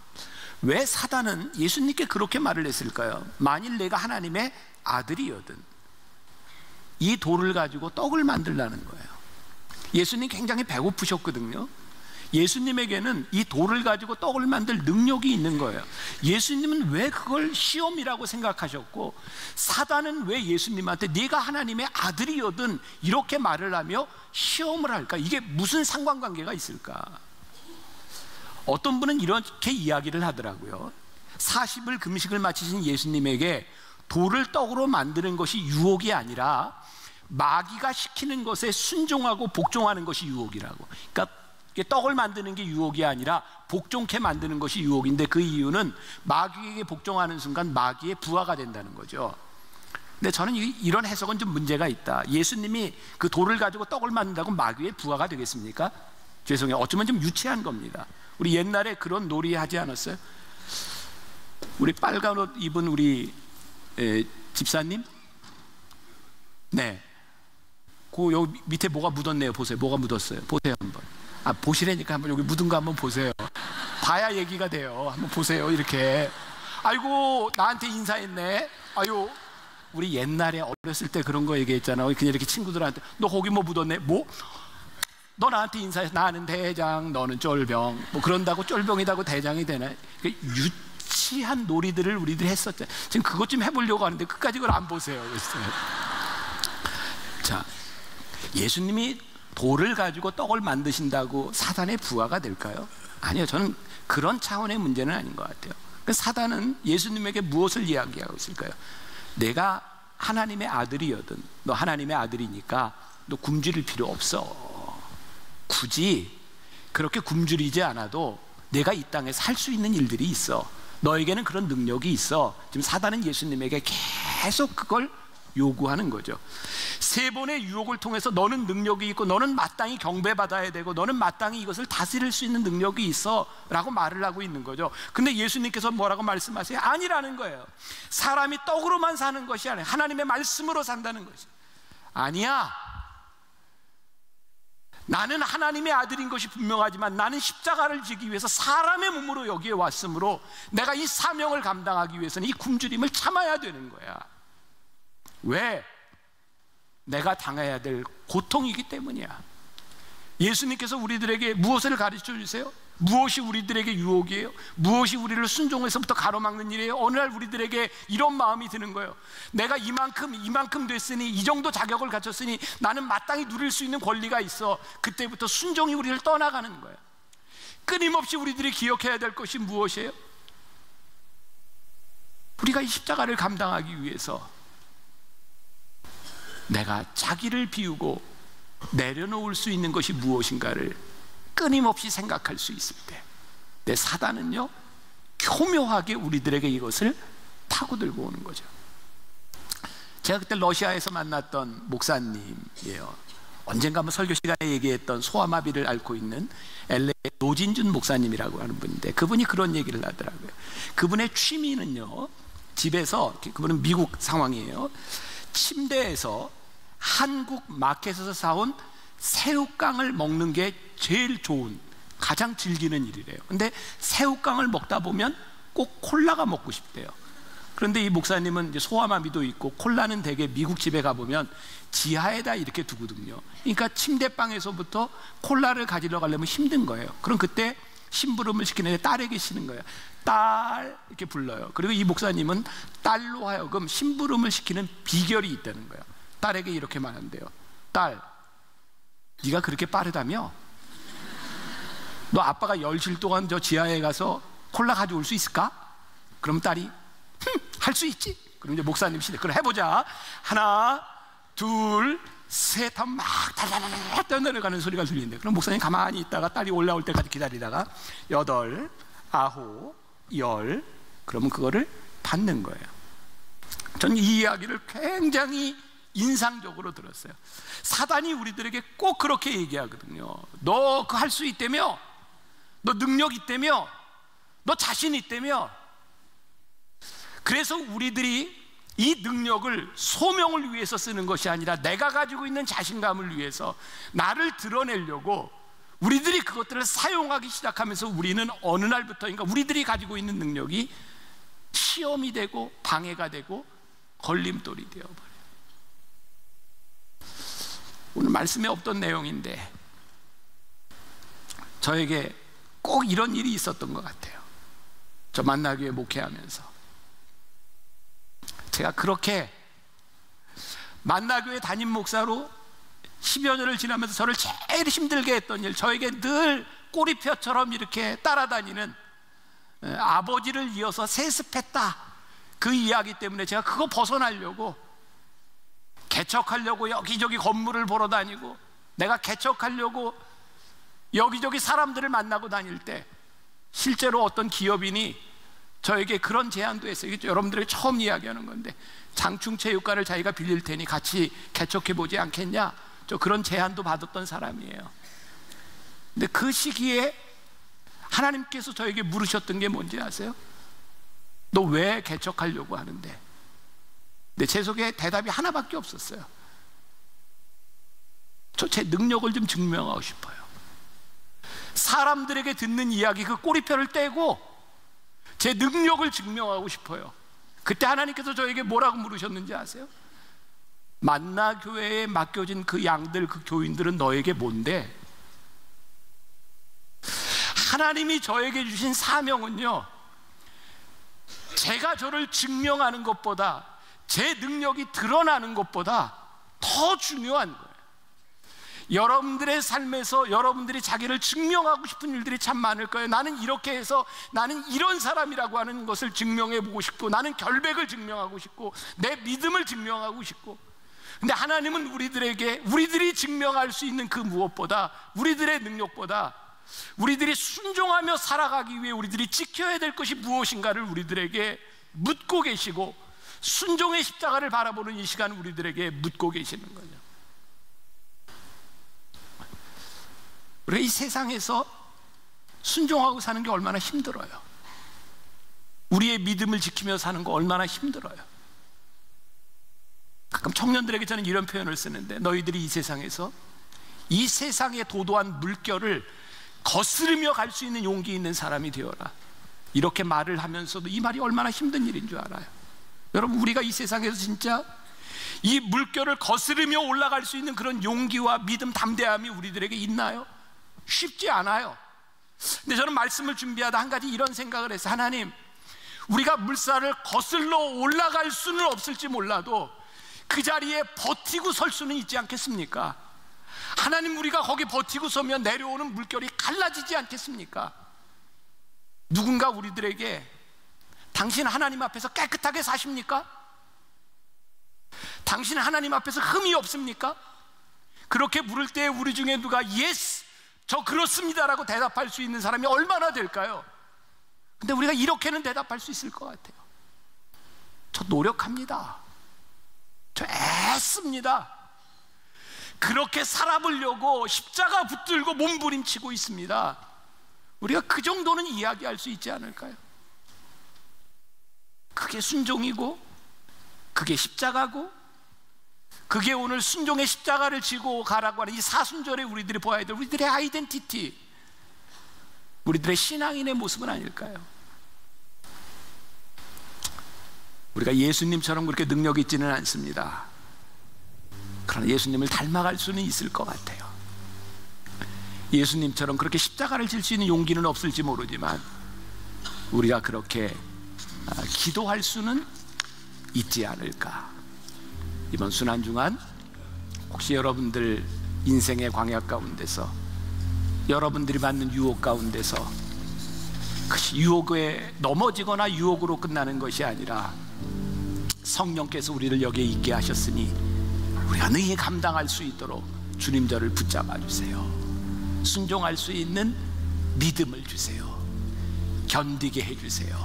왜 사단은 예수님께 그렇게 말을 했을까요? 만일 내가 하나님의 아들이거든. 이 돌을 가지고 떡을 만들라는 거예요. 예수님 굉장히 배고프셨거든요. 예수님에게는 이 돌을 가지고 떡을 만들 능력이 있는 거예요. 예수님은 왜 그걸 시험이라고 생각하셨고, 사단은 왜 예수님한테 네가 하나님의 아들이거든 이렇게 말을 하며 시험을 할까? 이게 무슨 상관관계가 있을까? 어떤 분은 이렇게 이야기를 하더라고요. 40일 금식을 마치신 예수님에게 돌을 떡으로 만드는 것이 유혹이 아니라 마귀가 시키는 것에 순종하고 복종하는 것이 유혹이라고. 그러니까 떡을 만드는 게 유혹이 아니라 복종케 만드는 것이 유혹인데, 그 이유는 마귀에게 복종하는 순간 마귀의 부하가 된다는 거죠. 근데 저는 이런 해석은 좀 문제가 있다. 예수님이 그 돌을 가지고 떡을 만든다고 마귀의 부하가 되겠습니까? 죄송해요. 어쩌면 좀 유치한 겁니다. 우리 옛날에 그런 놀이 하지 않았어요? 우리 빨간 옷 입은 우리 집사님? 네. 그 여기 밑에 뭐가 묻었네요. 보세요. 뭐가 묻었어요. 보세요 한번. 아, 보시라니까 한번 여기 묻은 거 한번 보세요. 봐야 얘기가 돼요. 한번 보세요. 이렇게. 아이고 나한테 인사했네. 아유, 우리 옛날에 어렸을 때 그런 거 얘기했잖아. 그냥 이렇게 친구들한테 너 거기 뭐 묻었네. 뭐? 너 나한테 인사해서 나는 대장, 너는 쫄병. 뭐 그런다고 쫄병이라고 대장이 되나? 유치한 놀이들을 우리들이 했었죠. 지금 그것 좀 해보려고 하는데 끝까지 그걸 안 보세요. 자, 예수님이 돌을 가지고 떡을 만드신다고 사단의 부하가 될까요? 아니요. 저는 그런 차원의 문제는 아닌 것 같아요. 사단은 예수님에게 무엇을 이야기하고 있을까요? 내가 하나님의 아들이거든. 너 하나님의 아들이니까 너 굶주릴 필요 없어. 굳이 그렇게 굶주리지 않아도 내가 이 땅에 살 수 있는 일들이 있어. 너에게는 그런 능력이 있어. 지금 사단은 예수님에게 계속 그걸 요구하는 거죠. 세 번의 유혹을 통해서 너는 능력이 있고 너는 마땅히 경배받아야 되고 너는 마땅히 이것을 다스릴 수 있는 능력이 있어 라고 말을 하고 있는 거죠. 근데 예수님께서 뭐라고 말씀하세요? 아니라는 거예요. 사람이 떡으로만 사는 것이 아니라 하나님의 말씀으로 산다는 것이 아니야. 나는 하나님의 아들인 것이 분명하지만 나는 십자가를 지기 위해서 사람의 몸으로 여기에 왔으므로 내가 이 사명을 감당하기 위해서는 이 굶주림을 참아야 되는 거야. 왜? 내가 당해야 될 고통이기 때문이야. 예수님께서 우리들에게 무엇을 가르쳐 주세요? 무엇이 우리들에게 유혹이에요? 무엇이 우리를 순종에서부터 가로막는 일이에요? 어느 날 우리들에게 이런 마음이 드는 거예요. 내가 이만큼 됐으니, 이 정도 자격을 갖췄으니 나는 마땅히 누릴 수 있는 권리가 있어. 그때부터 순종이 우리를 떠나가는 거예요. 끊임없이 우리들이 기억해야 될 것이 무엇이에요? 우리가 이 십자가를 감당하기 위해서 내가 자기를 비우고 내려놓을 수 있는 것이 무엇인가를 끊임없이 생각할 수 있을 때, 내 사단은요 교묘하게 우리들에게 이것을 파고들고 오는 거죠. 제가 그때 러시아에서 만났던 목사님이에요. 언젠가 한번 설교 시간에 얘기했던 소아마비를 앓고 있는 LA 노진준 목사님이라고 하는 분인데, 그분이 그런 얘기를 하더라고요. 그분의 취미는요, 집에서, 그분은 미국 상황이에요, 침대에서 한국 마켓에서 사온 새우깡을 먹는 게 제일 좋은, 가장 즐기는 일이래요. 근데 새우깡을 먹다 보면 꼭 콜라가 먹고 싶대요. 그런데 이 목사님은 이제 소아마비도 있고 콜라는 되게 미국 집에 가보면 지하에다 이렇게 두거든요. 그러니까 침대방에서부터 콜라를 가지러 가려면 힘든 거예요. 그럼 그때 심부름을 시키는데 딸에게 시는 거예요. 딸 이렇게 불러요. 그리고 이 목사님은 딸로 하여금 심부름을 시키는 비결이 있다는 거예요. 딸에게 이렇게 말한대요. 딸, 네가 그렇게 빠르다며? 너 아빠가 10실 동안 저 지하에 가서 콜라 가져올 수 있을까? 그럼 딸이 할 수 있지? 그럼 이제 목사님 시대, 그럼 해보자. 하나, 둘, 셋 하면 막 달달달달 떠내려가는 소리가 들리는데, 그럼 목사님 가만히 있다가 딸이 올라올 때까지 기다리다가 8, 9, 열, 그러면 그거를 받는 거예요. 저는 이 이야기를 굉장히 인상적으로 들었어요. 사단이 우리들에게 꼭 그렇게 얘기하거든요. 너 그거 할 수 있다며? 너 능력 있다며? 너 자신 있다며? 그래서 우리들이 이 능력을 소명을 위해서 쓰는 것이 아니라 내가 가지고 있는 자신감을 위해서 나를 드러내려고 우리들이 그것들을 사용하기 시작하면서 우리는 어느 날부터인가 우리들이 가지고 있는 능력이 시험이 되고 방해가 되고 걸림돌이 되어버려요. 오늘 말씀에 없던 내용인데 저에게 꼭 이런 일이 있었던 것 같아요. 저 만나교회 목회하면서 제가 그렇게 만나교회 담임 목사로 10여 년을 지나면서 저를 제일 힘들게 했던 일, 저에게 늘 꼬리표처럼 이렇게 따라다니는 아버지를 이어서 세습했다, 그 이야기 때문에 제가 그거 벗어나려고 개척하려고 여기저기 건물을 보러 다니고 내가 개척하려고 여기저기 사람들을 만나고 다닐 때 실제로 어떤 기업인이 저에게 그런 제안도 했어요. 이게 여러분들에게 처음 이야기하는 건데, 장충체육관을 자기가 빌릴 테니 같이 개척해보지 않겠냐, 저 그런 제안도 받았던 사람이에요. 근데 그 시기에 하나님께서 저에게 물으셨던 게 뭔지 아세요? 너 왜 개척하려고 하는데? 근데 제 속에 대답이 하나밖에 없었어요. 저 제 능력을 좀 증명하고 싶어요. 사람들에게 듣는 이야기 그 꼬리표를 떼고 제 능력을 증명하고 싶어요. 그때 하나님께서 저에게 뭐라고 물으셨는지 아세요? 만나교회에 맡겨진 그 양들, 그 교인들은 너에게 뭔데? 하나님이 저에게 주신 사명은요, 제가 저를 증명하는 것보다, 제 능력이 드러나는 것보다 더 중요한 거예요. 여러분들의 삶에서 여러분들이 자기를 증명하고 싶은 일들이 참 많을 거예요. 나는 이렇게 해서 나는 이런 사람이라고 하는 것을 증명해 보고 싶고, 나는 결백을 증명하고 싶고, 내 믿음을 증명하고 싶고. 근데 하나님은 우리들이 증명할 수 있는 그 무엇보다, 우리들의 능력보다 우리들이 순종하며 살아가기 위해 우리들이 지켜야 될 것이 무엇인가를 우리들에게 묻고 계시고, 순종의 십자가를 바라보는 이 시간 우리들에게 묻고 계시는 거죠. 우리가 이 세상에서 순종하고 사는 게 얼마나 힘들어요. 우리의 믿음을 지키며 사는 거 얼마나 힘들어요. 가끔 청년들에게 저는 이런 표현을 쓰는데, 너희들이 이 세상에서 이 세상의 도도한 물결을 거스르며 갈 수 있는 용기 있는 사람이 되어라. 이렇게 말을 하면서도 이 말이 얼마나 힘든 일인 줄 알아요. 여러분, 우리가 이 세상에서 진짜 이 물결을 거스르며 올라갈 수 있는 그런 용기와 믿음, 담대함이 우리들에게 있나요? 쉽지 않아요. 근데 저는 말씀을 준비하다 한 가지 이런 생각을 했어요. 하나님, 우리가 물살을 거슬러 올라갈 수는 없을지 몰라도 그 자리에 버티고 설 수는 있지 않겠습니까? 하나님, 우리가 거기 버티고 서면 내려오는 물결이 갈라지지 않겠습니까? 누군가 우리들에게 당신 하나님 앞에서 깨끗하게 사십니까? 당신 하나님 앞에서 흠이 없습니까? 그렇게 물을 때 우리 중에 누가 예스, 저 그렇습니다라고 대답할 수 있는 사람이 얼마나 될까요? 근데 우리가 이렇게는 대답할 수 있을 것 같아요. 저 노력합니다. 저 애씁니다. 그렇게 살아보려고 십자가 붙들고 몸부림치고 있습니다. 우리가 그 정도는 이야기할 수 있지 않을까요? 그게 순종이고, 그게 십자가고, 그게 오늘 순종의 십자가를 지고 가라고 하는 이 사순절에 우리들이 보아야 될 우리들의 아이덴티티, 우리들의 신앙인의 모습은 아닐까요? 우리가 예수님처럼 그렇게 능력 있지는 않습니다. 그러나 예수님을 닮아갈 수는 있을 것 같아요. 예수님처럼 그렇게 십자가를 질 수 있는 용기는 없을지 모르지만 우리가 그렇게 기도할 수는 있지 않을까. 이번 순환중한 혹시 여러분들 인생의 광야 가운데서, 여러분들이 받는 유혹 가운데서, 그것이 유혹에 넘어지거나 유혹으로 끝나는 것이 아니라 성령께서 우리를 여기에 있게 하셨으니 우리가 능히 감당할 수 있도록 주님 저를 붙잡아 주세요. 순종할 수 있는 믿음을 주세요. 견디게 해주세요.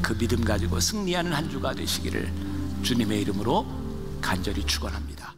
그 믿음 가지고 승리하는 한 주가 되시기를 주님의 이름으로 간절히 축원합니다.